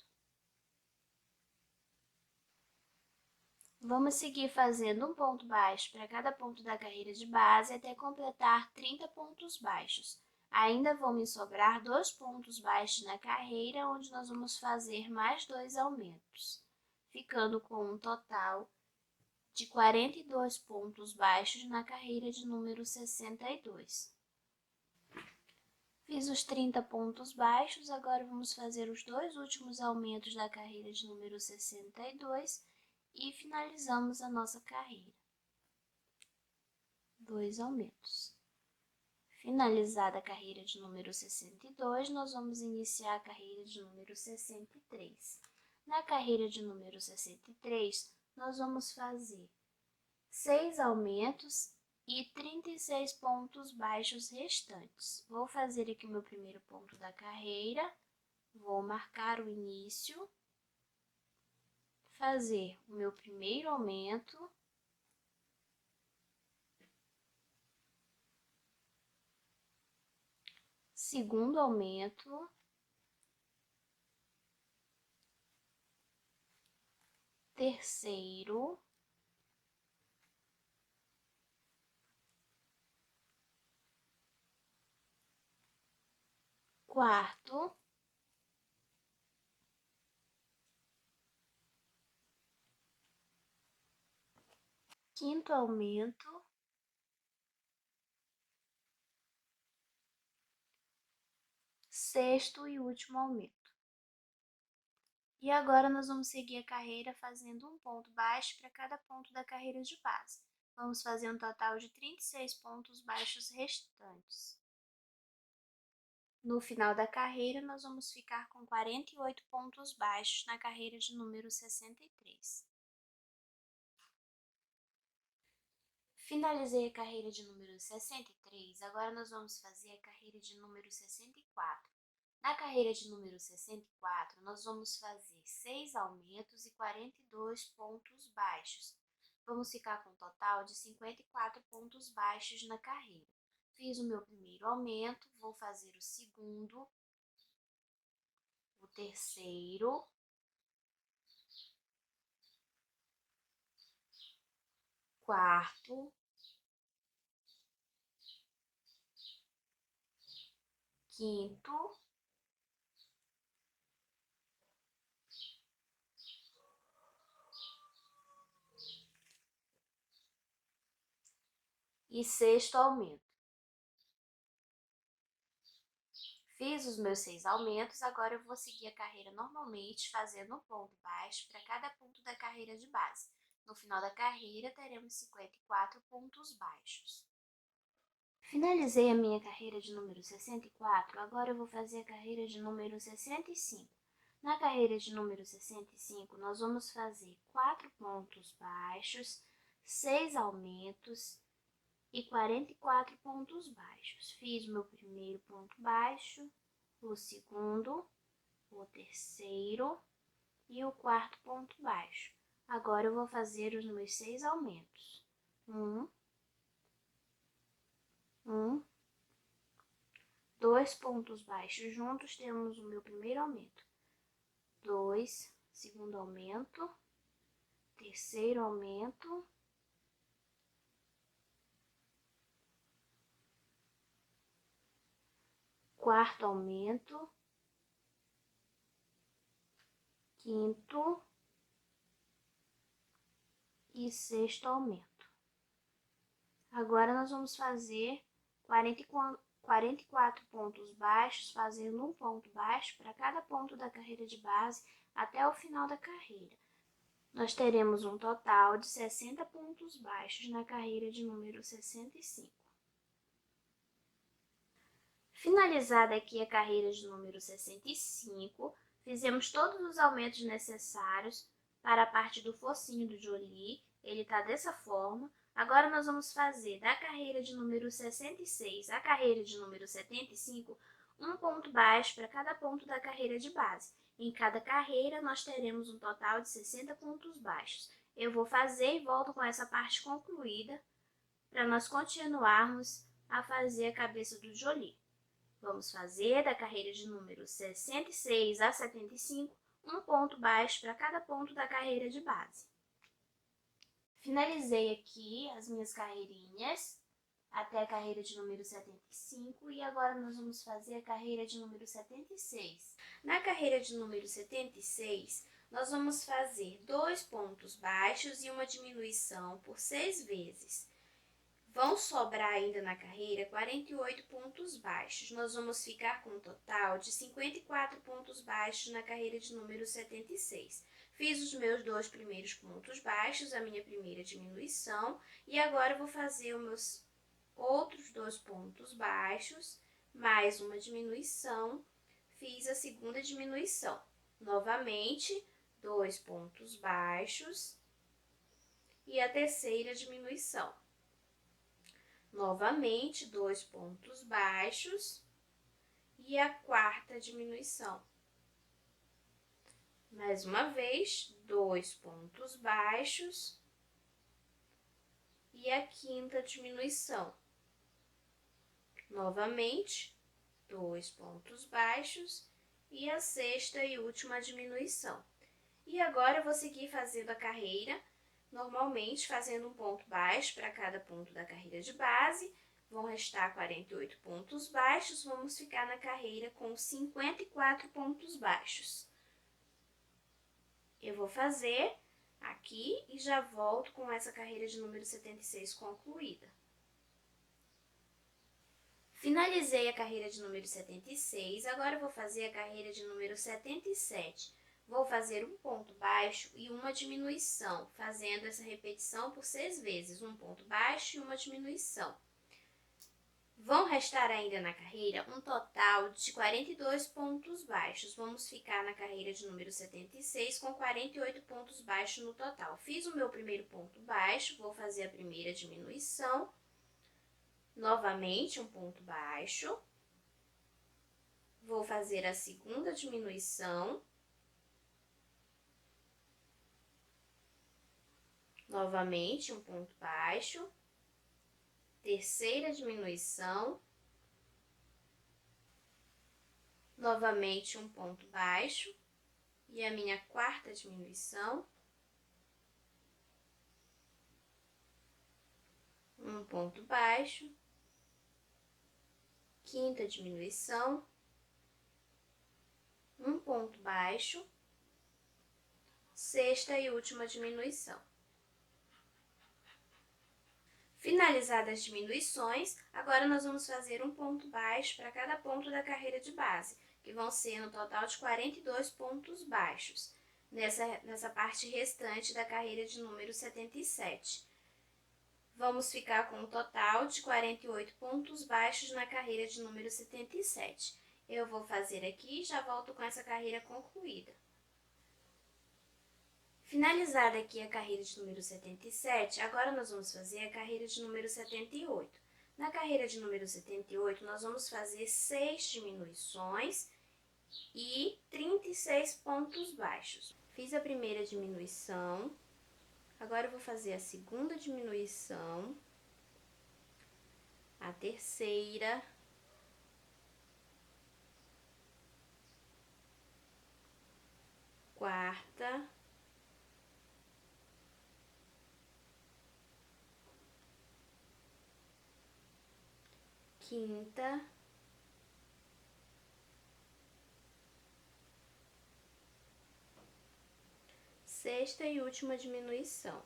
[SPEAKER 1] Vamos seguir fazendo um ponto baixo para cada ponto da carreira de base até completar 30 pontos baixos. Ainda vão me sobrar 2 pontos baixos na carreira, onde nós vamos fazer mais 2 aumentos, ficando com um total de 42 pontos baixos na carreira de número 62. Fiz os 30 pontos baixos, agora vamos fazer os 2 últimos aumentos da carreira de número 62 e finalizamos a nossa carreira. 2 aumentos. Finalizada a carreira de número 62, nós vamos iniciar a carreira de número 63. Na carreira de número 63, nós vamos fazer 6 aumentos e 36 pontos baixos restantes. Vou fazer aqui o meu primeiro ponto da carreira, vou marcar o início, fazer o meu primeiro aumento, segundo aumento, terceiro, quarto, quinto aumento, sexto e último aumento. E agora nós vamos seguir a carreira fazendo um ponto baixo para cada ponto da carreira de base. Vamos fazer um total de 36 pontos baixos restantes. No final da carreira, nós vamos ficar com 48 pontos baixos na carreira de número 63. Finalizei a carreira de número 63, agora nós vamos fazer a carreira de número 64. Na carreira de número 64, nós vamos fazer 6 aumentos e 42 pontos baixos. Vamos ficar com um total de 54 pontos baixos na carreira. Fiz o meu primeiro aumento, vou fazer o segundo, o terceiro, quarto, quinto, e sexto aumento. Fiz os meus 6 aumentos, agora eu vou seguir a carreira normalmente, fazendo um ponto baixo para cada ponto da carreira de base. No final da carreira, teremos 54 pontos baixos. Finalizei a minha carreira de número 64, agora eu vou fazer a carreira de número 65. Na carreira de número 65, nós vamos fazer 4 pontos baixos, 6 aumentos e 44 pontos baixos. Fiz o meu primeiro ponto baixo, o segundo, o terceiro e o quarto ponto baixo. Agora eu vou fazer os meus 6 aumentos. 2 pontos baixos juntos, temos o meu primeiro aumento. 2, segundo aumento, terceiro aumento, quarto aumento, quinto e sexto aumento. Agora nós vamos fazer 44 pontos baixos, fazendo um ponto baixo para cada ponto da carreira de base até o final da carreira. Nós teremos um total de 60 pontos baixos na carreira de número 65. Finalizada aqui a carreira de número 65, fizemos todos os aumentos necessários para a parte do focinho do Jolie. Ele está dessa forma. Agora nós vamos fazer da carreira de número 66 à carreira de número 75, um ponto baixo para cada ponto da carreira de base. Em cada carreira, nós teremos um total de 60 pontos baixos. Eu vou fazer e volto com essa parte concluída para nós continuarmos a fazer a cabeça do Jolie. Vamos fazer da carreira de número 66 a 75, um ponto baixo para cada ponto da carreira de base. Finalizei aqui as minhas carreirinhas até a carreira de número 75 e agora nós vamos fazer a carreira de número 76. Na carreira de número 76, nós vamos fazer 2 pontos baixos e uma diminuição por 6 vezes. Vão sobrar ainda na carreira 48 pontos baixos. Nós vamos ficar com um total de 54 pontos baixos na carreira de número 76. Fiz os meus 2 primeiros pontos baixos, a minha primeira diminuição, e agora eu vou fazer os meus outros 2 pontos baixos, mais uma diminuição, fiz a segunda diminuição. Novamente, 2 pontos baixos e a terceira diminuição. Novamente, 2 pontos baixos e a quarta diminuição. Mais uma vez, 2 pontos baixos e a quinta diminuição. Novamente, 2 pontos baixos e a sexta e última diminuição. E agora eu vou seguir fazendo a carreira normalmente, fazendo um ponto baixo para cada ponto da carreira de base. Vão restar 48 pontos baixos, vamos ficar na carreira com 54 pontos baixos. Eu vou fazer aqui e já volto com essa carreira de número 76 concluída. Finalizei a carreira de número 76, agora eu vou fazer a carreira de número 77. Vou fazer um ponto baixo e uma diminuição, fazendo essa repetição por 6 vezes, um ponto baixo e uma diminuição. Vão restar ainda na carreira um total de 42 pontos baixos. Vamos ficar na carreira de número 76 com 48 pontos baixos no total. Fiz o meu primeiro ponto baixo, vou fazer a primeira diminuição. Novamente um ponto baixo. Vou fazer a segunda diminuição. Novamente um ponto baixo. Terceira diminuição, novamente um ponto baixo, e a minha quarta diminuição, um ponto baixo, quinta diminuição, um ponto baixo, sexta e última diminuição. Finalizadas as diminuições, agora nós vamos fazer um ponto baixo para cada ponto da carreira de base, que vão ser no total de 42 pontos baixos, nessa parte restante da carreira de número 77. Vamos ficar com um total de 48 pontos baixos na carreira de número 77. Eu vou fazer aqui e já volto com essa carreira concluída. Finalizada aqui a carreira de número 77, agora nós vamos fazer a carreira de número 78. Na carreira de número 78, nós vamos fazer 6 diminuições e 36 pontos baixos. Fiz a primeira diminuição, agora eu vou fazer a segunda diminuição, a terceira, quarta, quinta, sexta e última diminuição.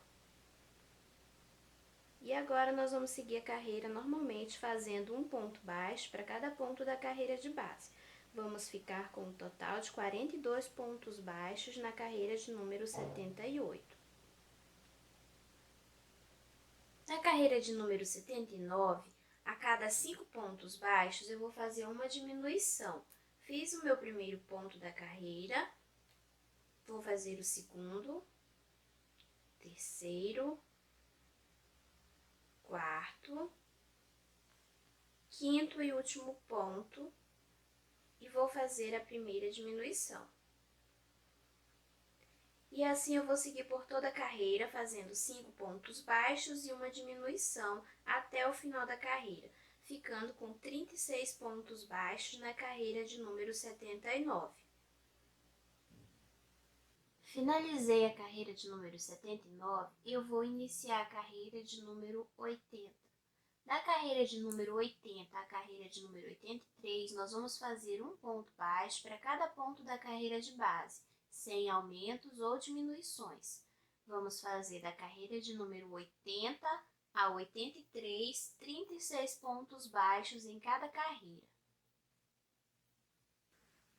[SPEAKER 1] E agora nós vamos seguir a carreira normalmente fazendo um ponto baixo para cada ponto da carreira de base. Vamos ficar com um total de 42 pontos baixos na carreira de número 78. Na carreira de número 79, a cada 5 pontos baixos, eu vou fazer uma diminuição. Fiz o meu primeiro ponto da carreira, vou fazer o segundo, terceiro, quarto, quinto e último ponto, e vou fazer a primeira diminuição. E assim eu vou seguir por toda a carreira, fazendo 5 pontos baixos e uma diminuição até o final da carreira, ficando com 36 pontos baixos na carreira de número 79. Finalizei a carreira de número 79 e eu vou iniciar a carreira de número 80. Da carreira de número 80 à carreira de número 83, nós vamos fazer um ponto baixo para cada ponto da carreira de base, sem aumentos ou diminuições. Vamos fazer da carreira de número 80 a 83, 36 pontos baixos em cada carreira.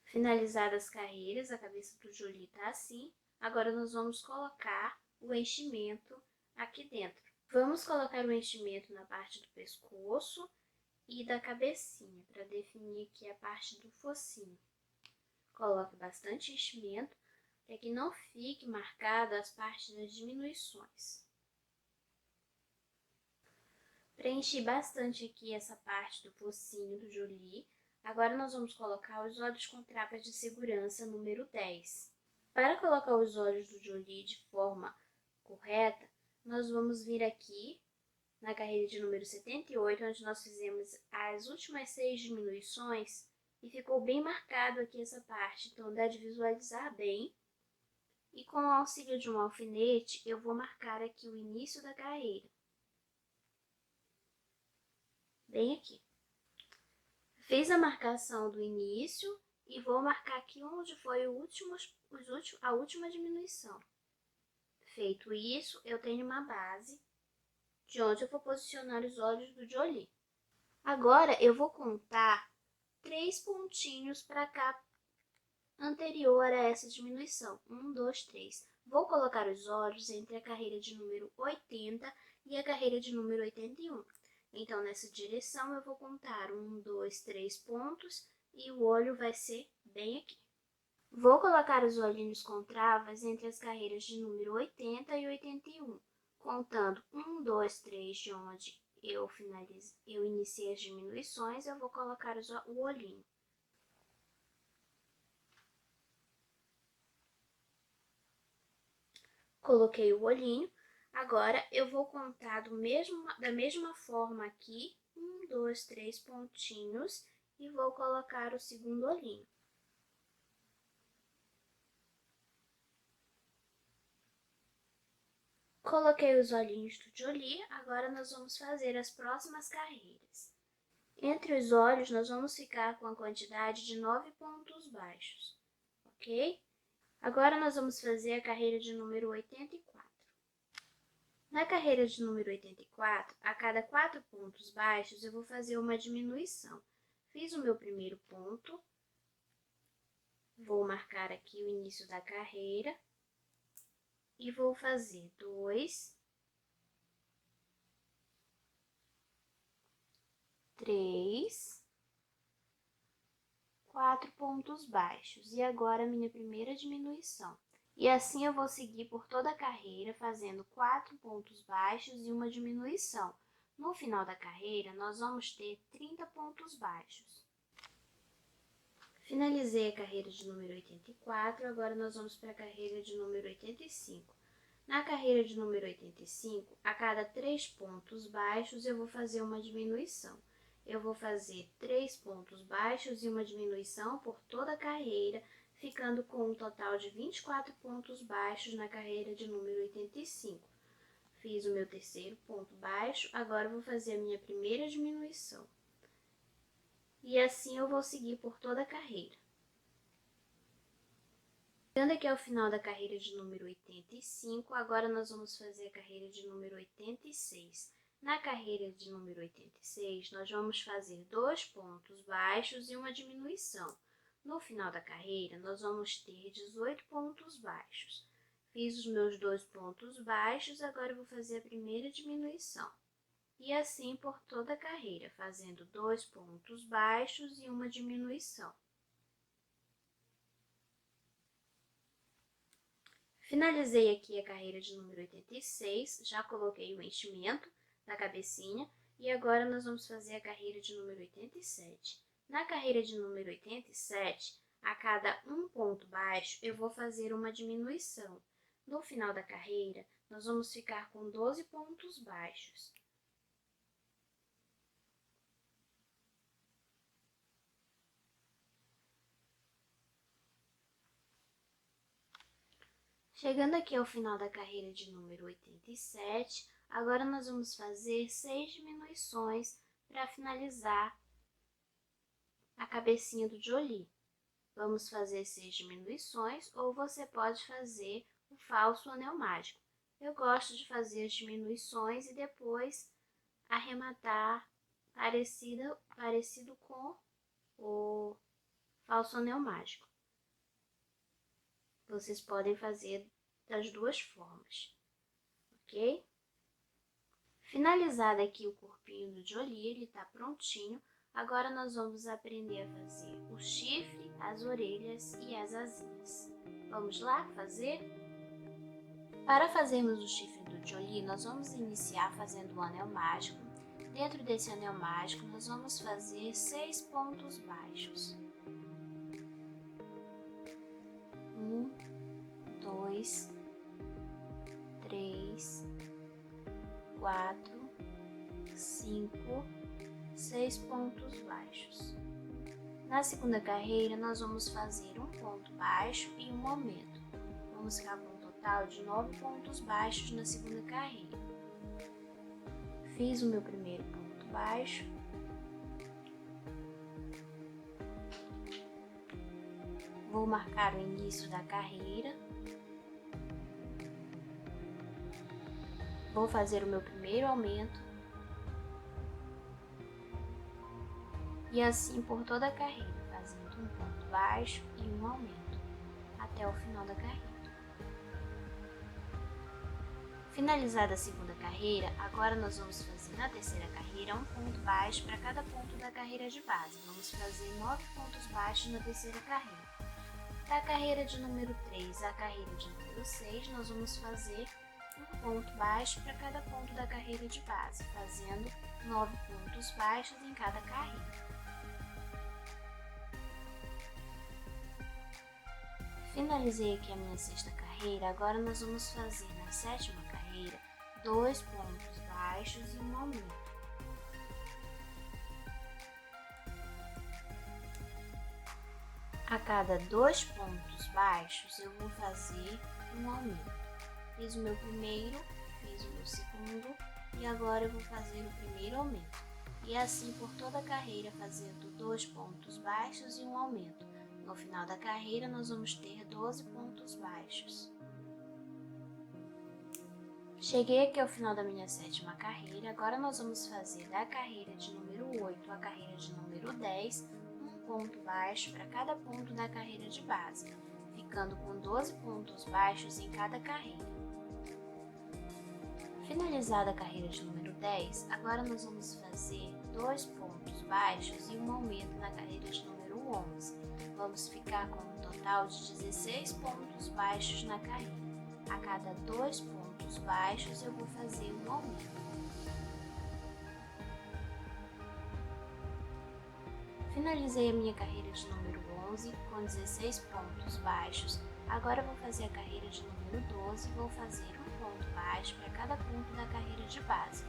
[SPEAKER 1] Finalizadas as carreiras, a cabeça do Jolie está assim. Agora nós vamos colocar o enchimento aqui dentro. Vamos colocar o enchimento na parte do pescoço e da cabecinha, para definir aqui a parte do focinho. Coloque bastante enchimento, para que não fique marcado as partes das diminuições. Preenchi bastante aqui essa parte do focinho do Jolie. Agora nós vamos colocar os olhos com trapas de segurança número 10. Para colocar os olhos do Jolie de forma correta, nós vamos vir aqui na carreira de número 78, onde nós fizemos as últimas 6 diminuições, e ficou bem marcado aqui essa parte, então dá de visualizar bem. E com o auxílio de um alfinete, eu vou marcar aqui o início da carreira. Bem aqui. Fiz a marcação do início e vou marcar aqui onde foi a última diminuição. Feito isso, eu tenho uma base de onde eu vou posicionar os olhos do Jolie. Agora, eu vou contar 3 pontinhos para cá anterior a essa diminuição. 1, 2, 3. Vou colocar os olhos entre a carreira de número 80 e a carreira de número 81. Então, nessa direção, eu vou contar 1, 2, 3 pontos e o olho vai ser bem aqui. Vou colocar os olhinhos com travas entre as carreiras de número 80 e 81, contando 1, 2, 3 de onde eu iniciei as diminuições, eu vou colocar o olhinho. Coloquei o olhinho, agora eu vou contar da mesma forma aqui, 1, 2, 3 pontinhos e vou colocar o segundo olhinho. Coloquei os olhinhos do Jolie, agora nós vamos fazer as próximas carreiras. Entre os olhos, nós vamos ficar com a quantidade de 9 pontos baixos, ok? Agora nós vamos fazer a carreira de número 84. Na carreira de número 84, a cada 4 pontos baixos, eu vou fazer uma diminuição. Fiz o meu primeiro ponto, vou marcar aqui o início da carreira e vou fazer 2, 3, 4 pontos baixos. E agora a minha primeira diminuição. E assim eu vou seguir por toda a carreira, fazendo 4 pontos baixos e uma diminuição. No final da carreira, nós vamos ter 30 pontos baixos. Finalizei a carreira de número 84, agora nós vamos para a carreira de número 85. Na carreira de número 85, a cada 3 pontos baixos, eu vou fazer uma diminuição. Eu vou fazer 3 pontos baixos e uma diminuição por toda a carreira, ficando com um total de 24 pontos baixos na carreira de número 85. Fiz o meu terceiro ponto baixo, agora vou fazer a minha primeira diminuição. E assim eu vou seguir por toda a carreira. Chegando aqui ao final da carreira de número 85, agora nós vamos fazer a carreira de número 86. Na carreira de número 86, nós vamos fazer 2 pontos baixos e uma diminuição. No final da carreira, nós vamos ter 18 pontos baixos. Fiz os meus 2 pontos baixos, agora eu vou fazer a primeira diminuição. E assim por toda a carreira, fazendo 2 pontos baixos e uma diminuição. Finalizei aqui a carreira de número 86, já coloquei o enchimento da cabecinha e agora nós vamos fazer a carreira de número 87. Na carreira de número 87, a cada 1 ponto baixo, eu vou fazer uma diminuição. No final da carreira, nós vamos ficar com 12 pontos baixos. Chegando aqui ao final da carreira de número 87, agora nós vamos fazer 6 diminuições para finalizar a cabecinha do Jolie. Vamos fazer 6 diminuições ou você pode fazer o falso anel mágico. Eu gosto de fazer as diminuições e depois arrematar parecido com o falso anel mágico. Vocês podem fazer das duas formas, ok? Finalizado aqui o corpinho do Jolie, ele tá prontinho. Agora nós vamos aprender a fazer o chifre, as orelhas e as asinhas. Vamos lá fazer? Para fazermos o chifre do Jolie, nós vamos iniciar fazendo o anel mágico. Dentro desse anel mágico, nós vamos fazer 6 pontos baixos. 1, 2, 3, 4, 5, 6 pontos baixos. Na segunda carreira, nós vamos fazer um ponto baixo e um aumento. Vamos ficar com um total de 9 pontos baixos na segunda carreira. Fiz o meu primeiro ponto baixo. Vou marcar o início da carreira. Vou fazer o meu primeiro aumento. E assim por toda a carreira, fazendo um ponto baixo e um aumento, até o final da carreira. Finalizada a segunda carreira, agora nós vamos fazer na terceira carreira um ponto baixo para cada ponto da carreira de base. Vamos fazer 9 pontos baixos na terceira carreira. Da carreira de número 3 à carreira de número 6, nós vamos fazer um ponto baixo para cada ponto da carreira de base, fazendo 9 pontos baixos em cada carreira. Finalizei aqui a minha sexta carreira, agora nós vamos fazer na sétima carreira 2 pontos baixos e um aumento. A cada 2 pontos baixos eu vou fazer um aumento. Fiz o meu primeiro, fiz o meu segundo e agora eu vou fazer o primeiro aumento. E assim por toda a carreira fazendo 2 pontos baixos e um aumento. No final da carreira nós vamos ter 12 pontos baixos. Cheguei aqui ao final da minha sétima carreira, agora nós vamos fazer da carreira de número 8 à carreira de número 10, um ponto baixo para cada ponto da carreira de base, ficando com 12 pontos baixos em cada carreira. Finalizada a carreira de número 10, agora nós vamos fazer 2 pontos baixos e um aumento na carreira de número 11. Vamos ficar com um total de 16 pontos baixos na carreira. A cada 2 pontos baixos eu vou fazer um aumento. Finalizei a minha carreira de número 11 com 16 pontos baixos. Agora vou fazer a carreira de número 12 e vou fazer um ponto baixo para cada ponto da carreira de base.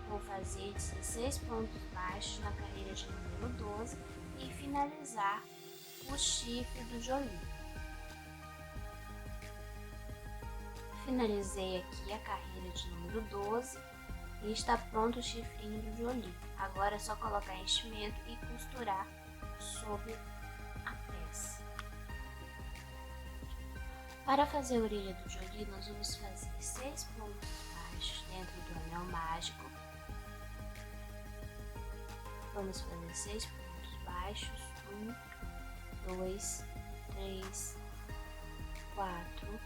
[SPEAKER 1] Vou fazer 16 pontos baixos na carreira de número 12 e finalizar o chifre do Jolie. Finalizei aqui a carreira de número 12 e está pronto o chifrinho do Jolie. Agora é só colocar enchimento e costurar sobre a peça. Para fazer a orelha do Jolie, nós vamos fazer 6 pontos baixos dentro do anel mágico. Vamos fazer 6 pontos baixos. 1, 2, 3, 4,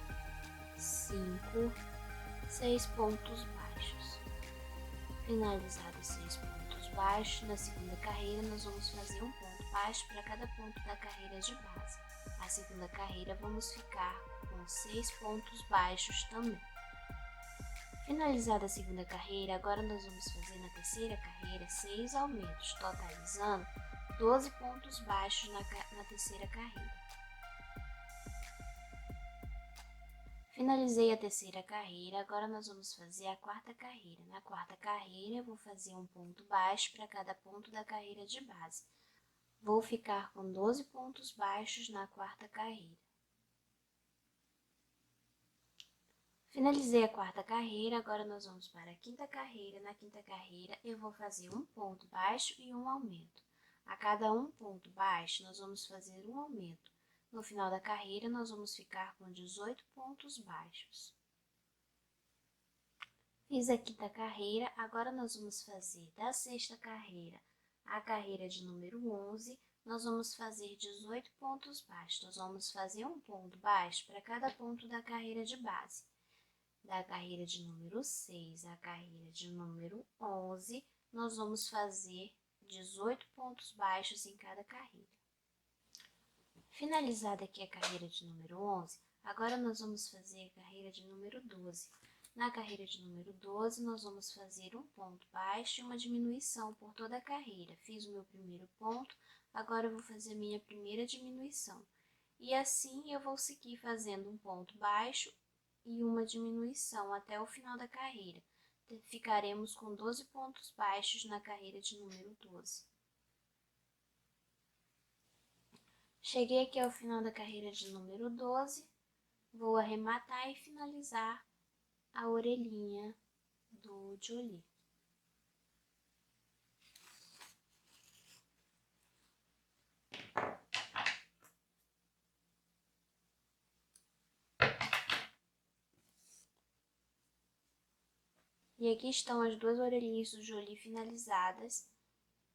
[SPEAKER 1] 5, 6 pontos baixos. Finalizados 6 pontos baixos, na segunda carreira nós vamos fazer um ponto baixo para cada ponto da carreira de base. A segunda carreira vamos ficar com 6 pontos baixos também. Finalizada a segunda carreira, agora nós vamos fazer na terceira carreira 6 aumentos, totalizando 12 pontos baixos na terceira carreira. Finalizei a terceira carreira, agora nós vamos fazer a quarta carreira. Na quarta carreira eu vou fazer um ponto baixo para cada ponto da carreira de base. Vou ficar com 12 pontos baixos na quarta carreira. Finalizei a quarta carreira, agora nós vamos para a quinta carreira. Na quinta carreira eu vou fazer um ponto baixo e um aumento. A cada um ponto baixo, nós vamos fazer um aumento. No final da carreira, nós vamos ficar com 18 pontos baixos. Fiz a quinta carreira, agora nós vamos fazer da sexta carreira à carreira de número 11, nós vamos fazer 18 pontos baixos. Nós vamos fazer um ponto baixo para cada ponto da carreira de base. Da carreira de número 6 à carreira de número 11, nós vamos fazer 18 pontos baixos em cada carreira. Finalizada aqui a carreira de número 11, agora nós vamos fazer a carreira de número 12. Na carreira de número 12, nós vamos fazer um ponto baixo e uma diminuição por toda a carreira. Fiz o meu primeiro ponto, agora eu vou fazer a minha primeira diminuição. E assim eu vou seguir fazendo um ponto baixo e uma diminuição até o final da carreira. Ficaremos com 12 pontos baixos na carreira de número 12. Cheguei aqui ao final da carreira de número 12, vou arrematar e finalizar a orelhinha do Jolie. E aqui estão as duas orelhinhas do Jolie finalizadas,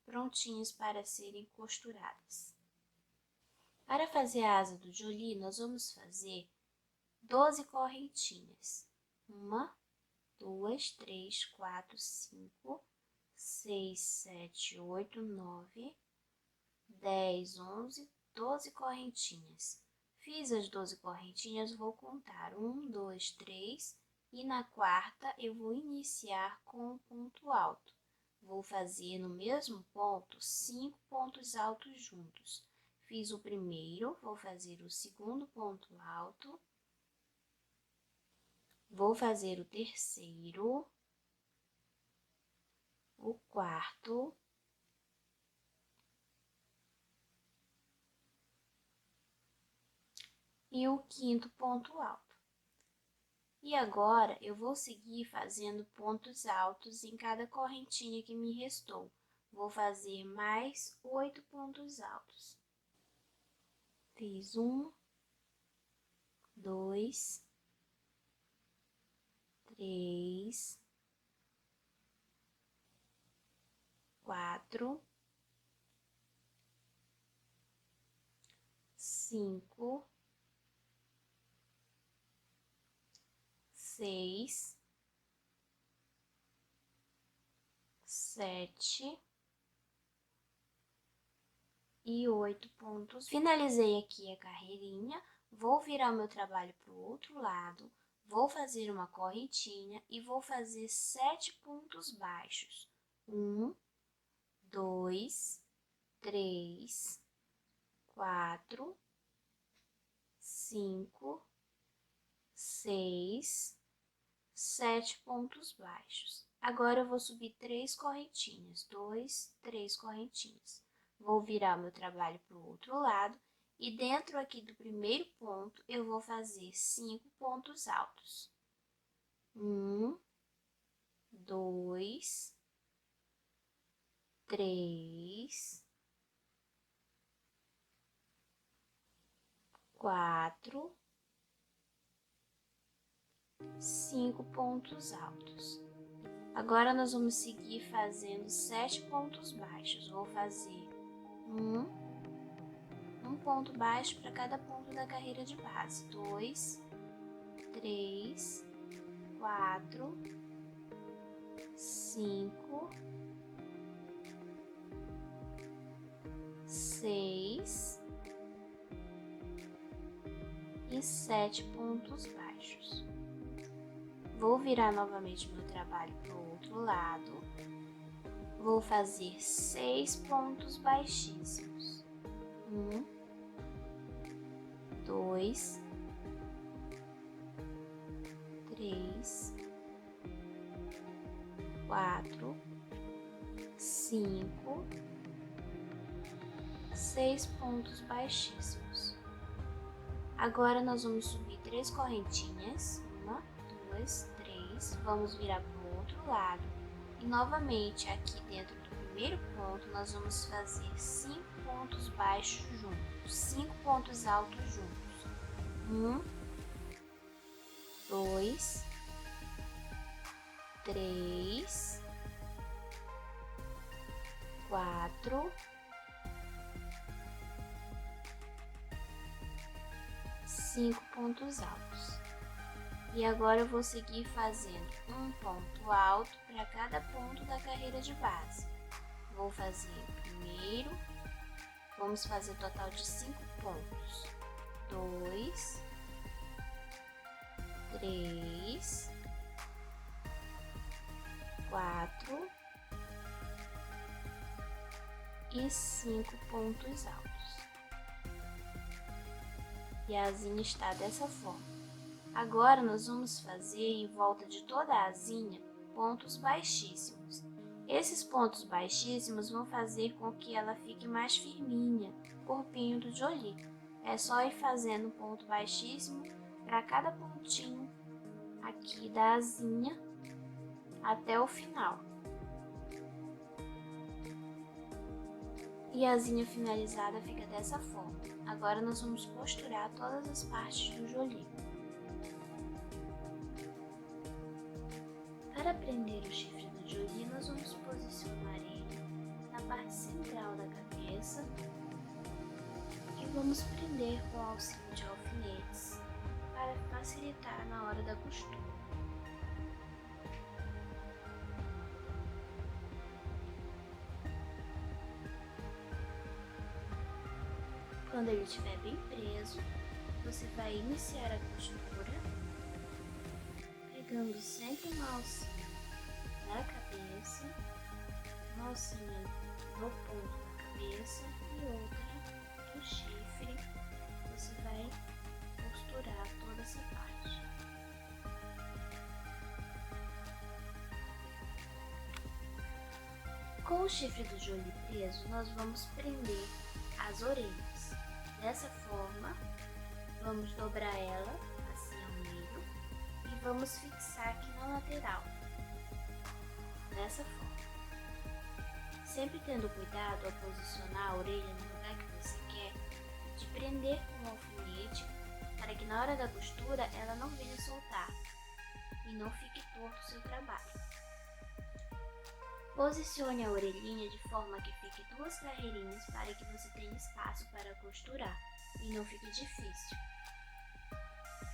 [SPEAKER 1] prontinhas para serem costuradas. Para fazer a asa do Jolie, nós vamos fazer 12 correntinhas. 1, 2, 3, 4, 5, 6, 7, 8, 9, 10, 11, 12 correntinhas. Fiz as 12 correntinhas, vou contar 1, 2, 3 e na quarta eu vou iniciar com um ponto alto. Vou fazer no mesmo ponto 5 pontos altos juntos. Fiz o primeiro, vou fazer o segundo ponto alto, vou fazer o terceiro, o quarto, e o quinto ponto alto. E agora eu vou seguir fazendo pontos altos em cada correntinha que me restou. Vou fazer mais 8 pontos altos. Fiz 1, 2, 3, 4, 5, 6, 7 e 8 pontos. Finalizei aqui a carreirinha, vou virar o meu trabalho para o outro lado, vou fazer uma correntinha e vou fazer 7 pontos baixos. 1, 2, 3, 4, 5, 6, 7 pontos baixos. Agora eu vou subir 3 correntinhas, 2, 3 correntinhas. Vou virar meu trabalho para o outro lado e dentro aqui do primeiro ponto eu vou fazer 5 pontos altos. 1, 2, 3, 4, 5 pontos altos. Agora nós vamos seguir fazendo 7 pontos baixos. Vou fazer um ponto baixo para cada ponto da carreira de base. 2, 3, 4, 5, 6 e 7 pontos baixos. Vou virar novamente meu trabalho para o outro lado. Vou fazer 6 pontos baixíssimos. 1, 2, 3, 4, 5, 6 pontos baixíssimos. Agora nós vamos subir 3 correntinhas. 1, 2, 3. Vamos virar para o outro lado. E novamente aqui dentro do primeiro ponto nós vamos fazer 5 pontos baixos juntos. 5 pontos altos juntos. 1, 2, 3, 4, 5 pontos altos. E agora eu vou seguir fazendo um ponto alto para cada ponto da carreira de base. Vou fazer o primeiro, vamos fazer um total de 5 pontos. 2, 3, 4 e 5 pontos altos. E a asinha está dessa forma. Agora nós vamos fazer em volta de toda a asinha pontos baixíssimos. Esses pontos baixíssimos vão fazer com que ela fique mais firminha, corpinho do Jolie. É só ir fazendo um ponto baixíssimo para cada pontinho aqui da asinha até o final. E a asinha finalizada fica dessa forma. Agora nós vamos costurar todas as partes do Jolie. Para prender o chifre do Jolie, nós vamos posicionar ele na parte central da cabeça e vamos prender com o auxílio de alfinetes para facilitar na hora da costura. Quando ele estiver bem preso, você vai iniciar a costura, pegando sempre uma alcinha na cabeça, uma alcinha no ponto da cabeça e outra do chifre. Você vai costurar toda essa parte. Com o chifre do Jolie preso, nós vamos prender as orelhas. Dessa forma, vamos dobrar ela assim ao meio e vamos fixar aqui na lateral. Dessa forma. Sempre tendo cuidado ao posicionar a orelha no lugar que você quer, de prender com o alfinete para que na hora da costura ela não venha soltar e não fique torto o seu trabalho. Posicione a orelhinha de forma que fique 2 carreirinhas para que você tenha espaço para costurar e não fique difícil.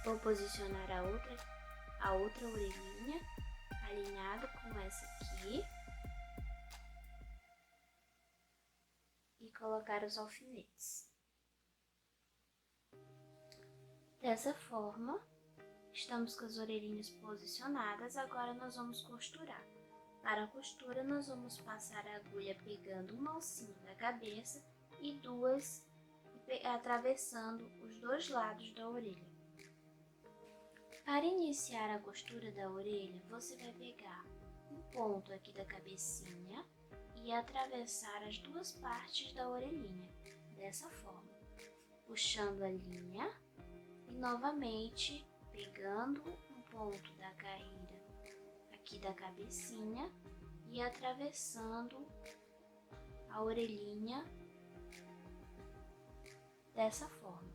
[SPEAKER 1] Vou posicionar a outra orelhinha alinhado com essa aqui e colocar os alfinetes. Dessa forma, estamos com as orelhinhas posicionadas, agora nós vamos costurar. Para a costura, nós vamos passar a agulha pegando uma alcinha da cabeça e 2 atravessando os 2 lados da orelha. Para iniciar a costura da orelha, você vai pegar um ponto aqui da cabecinha e atravessar as 2 partes da orelhinha, dessa forma, puxando a linha e novamente pegando um ponto da carreira aqui da cabecinha e atravessando a orelhinha dessa forma.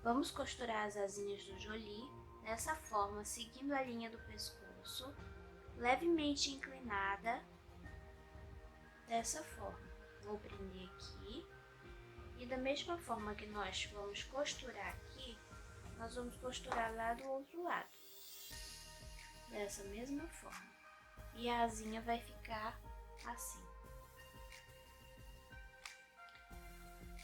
[SPEAKER 1] Vamos costurar as asinhas do Jolie dessa forma, seguindo a linha do pescoço, levemente inclinada, dessa forma. Vou prender aqui e da mesma forma que nós vamos costurar aqui, nós vamos costurar lá do outro lado, dessa mesma forma, e a asinha vai ficar assim.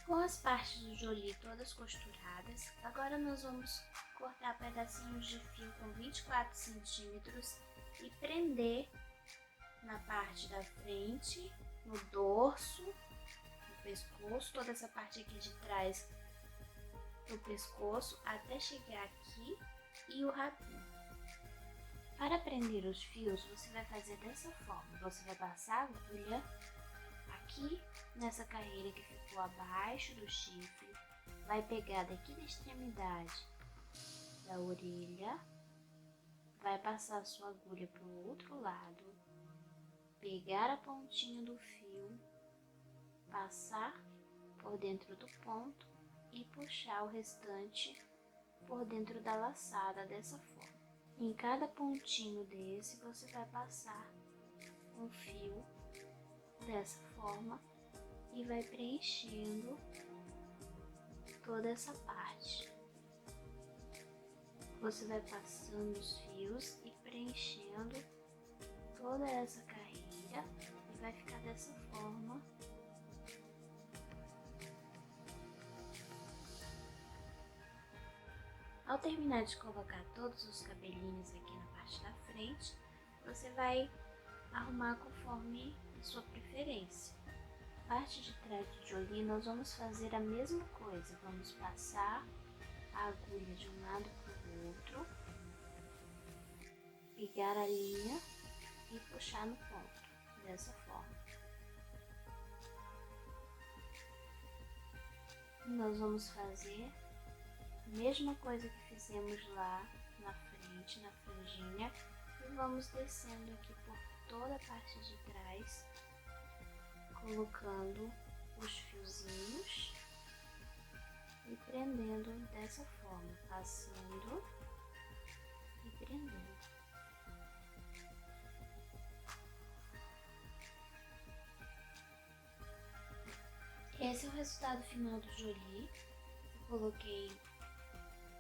[SPEAKER 1] Com as partes do Jolie todas costuradas, agora nós vamos cortar pedacinhos de fio com 24 centímetros e prender na parte da frente, no dorso, no pescoço, toda essa parte aqui de trás do pescoço até chegar aqui e o rabinho. Para prender os fios, você vai fazer dessa forma, você vai passar a agulha aqui nessa carreira que ficou abaixo do chifre, vai pegar daqui da extremidade da orelha, vai passar a sua agulha para o outro lado, pegar a pontinha do fio, passar por dentro do ponto e puxar o restante por dentro da laçada dessa forma. Em cada pontinho desse, você vai passar um fio dessa forma e vai preenchendo toda essa parte. Você vai passando os fios e preenchendo toda essa carreira e vai ficar dessa forma. Ao terminar de colocar todos os cabelinhos aqui na parte da frente, você vai arrumar conforme a sua preferência. A parte de trás do Jolie nós vamos fazer a mesma coisa, vamos passar a agulha de um lado para o outro, pegar a linha e puxar no ponto, dessa forma. Nós vamos fazer a mesma coisa que fizemos lá na frente, na franjinha, e vamos descendo aqui por toda a parte de trás, colocando os fiozinhos e prendendo dessa forma, passando e prendendo. Esse é o resultado final do Jolie. Eu coloquei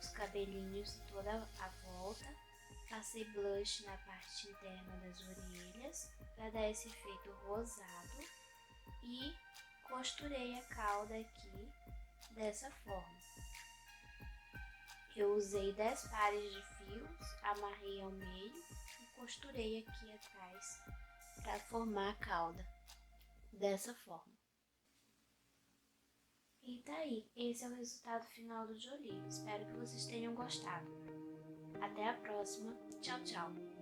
[SPEAKER 1] os cabelinhos toda a volta. Passei blush na parte interna das orelhas para dar esse efeito rosado e costurei a cauda aqui dessa forma. Eu usei 10 pares de fios, amarrei ao meio e costurei aqui atrás para formar a cauda dessa forma. E tá aí, esse é o resultado final do Jolie. Espero que vocês tenham gostado. Até a próxima. Tchau, tchau!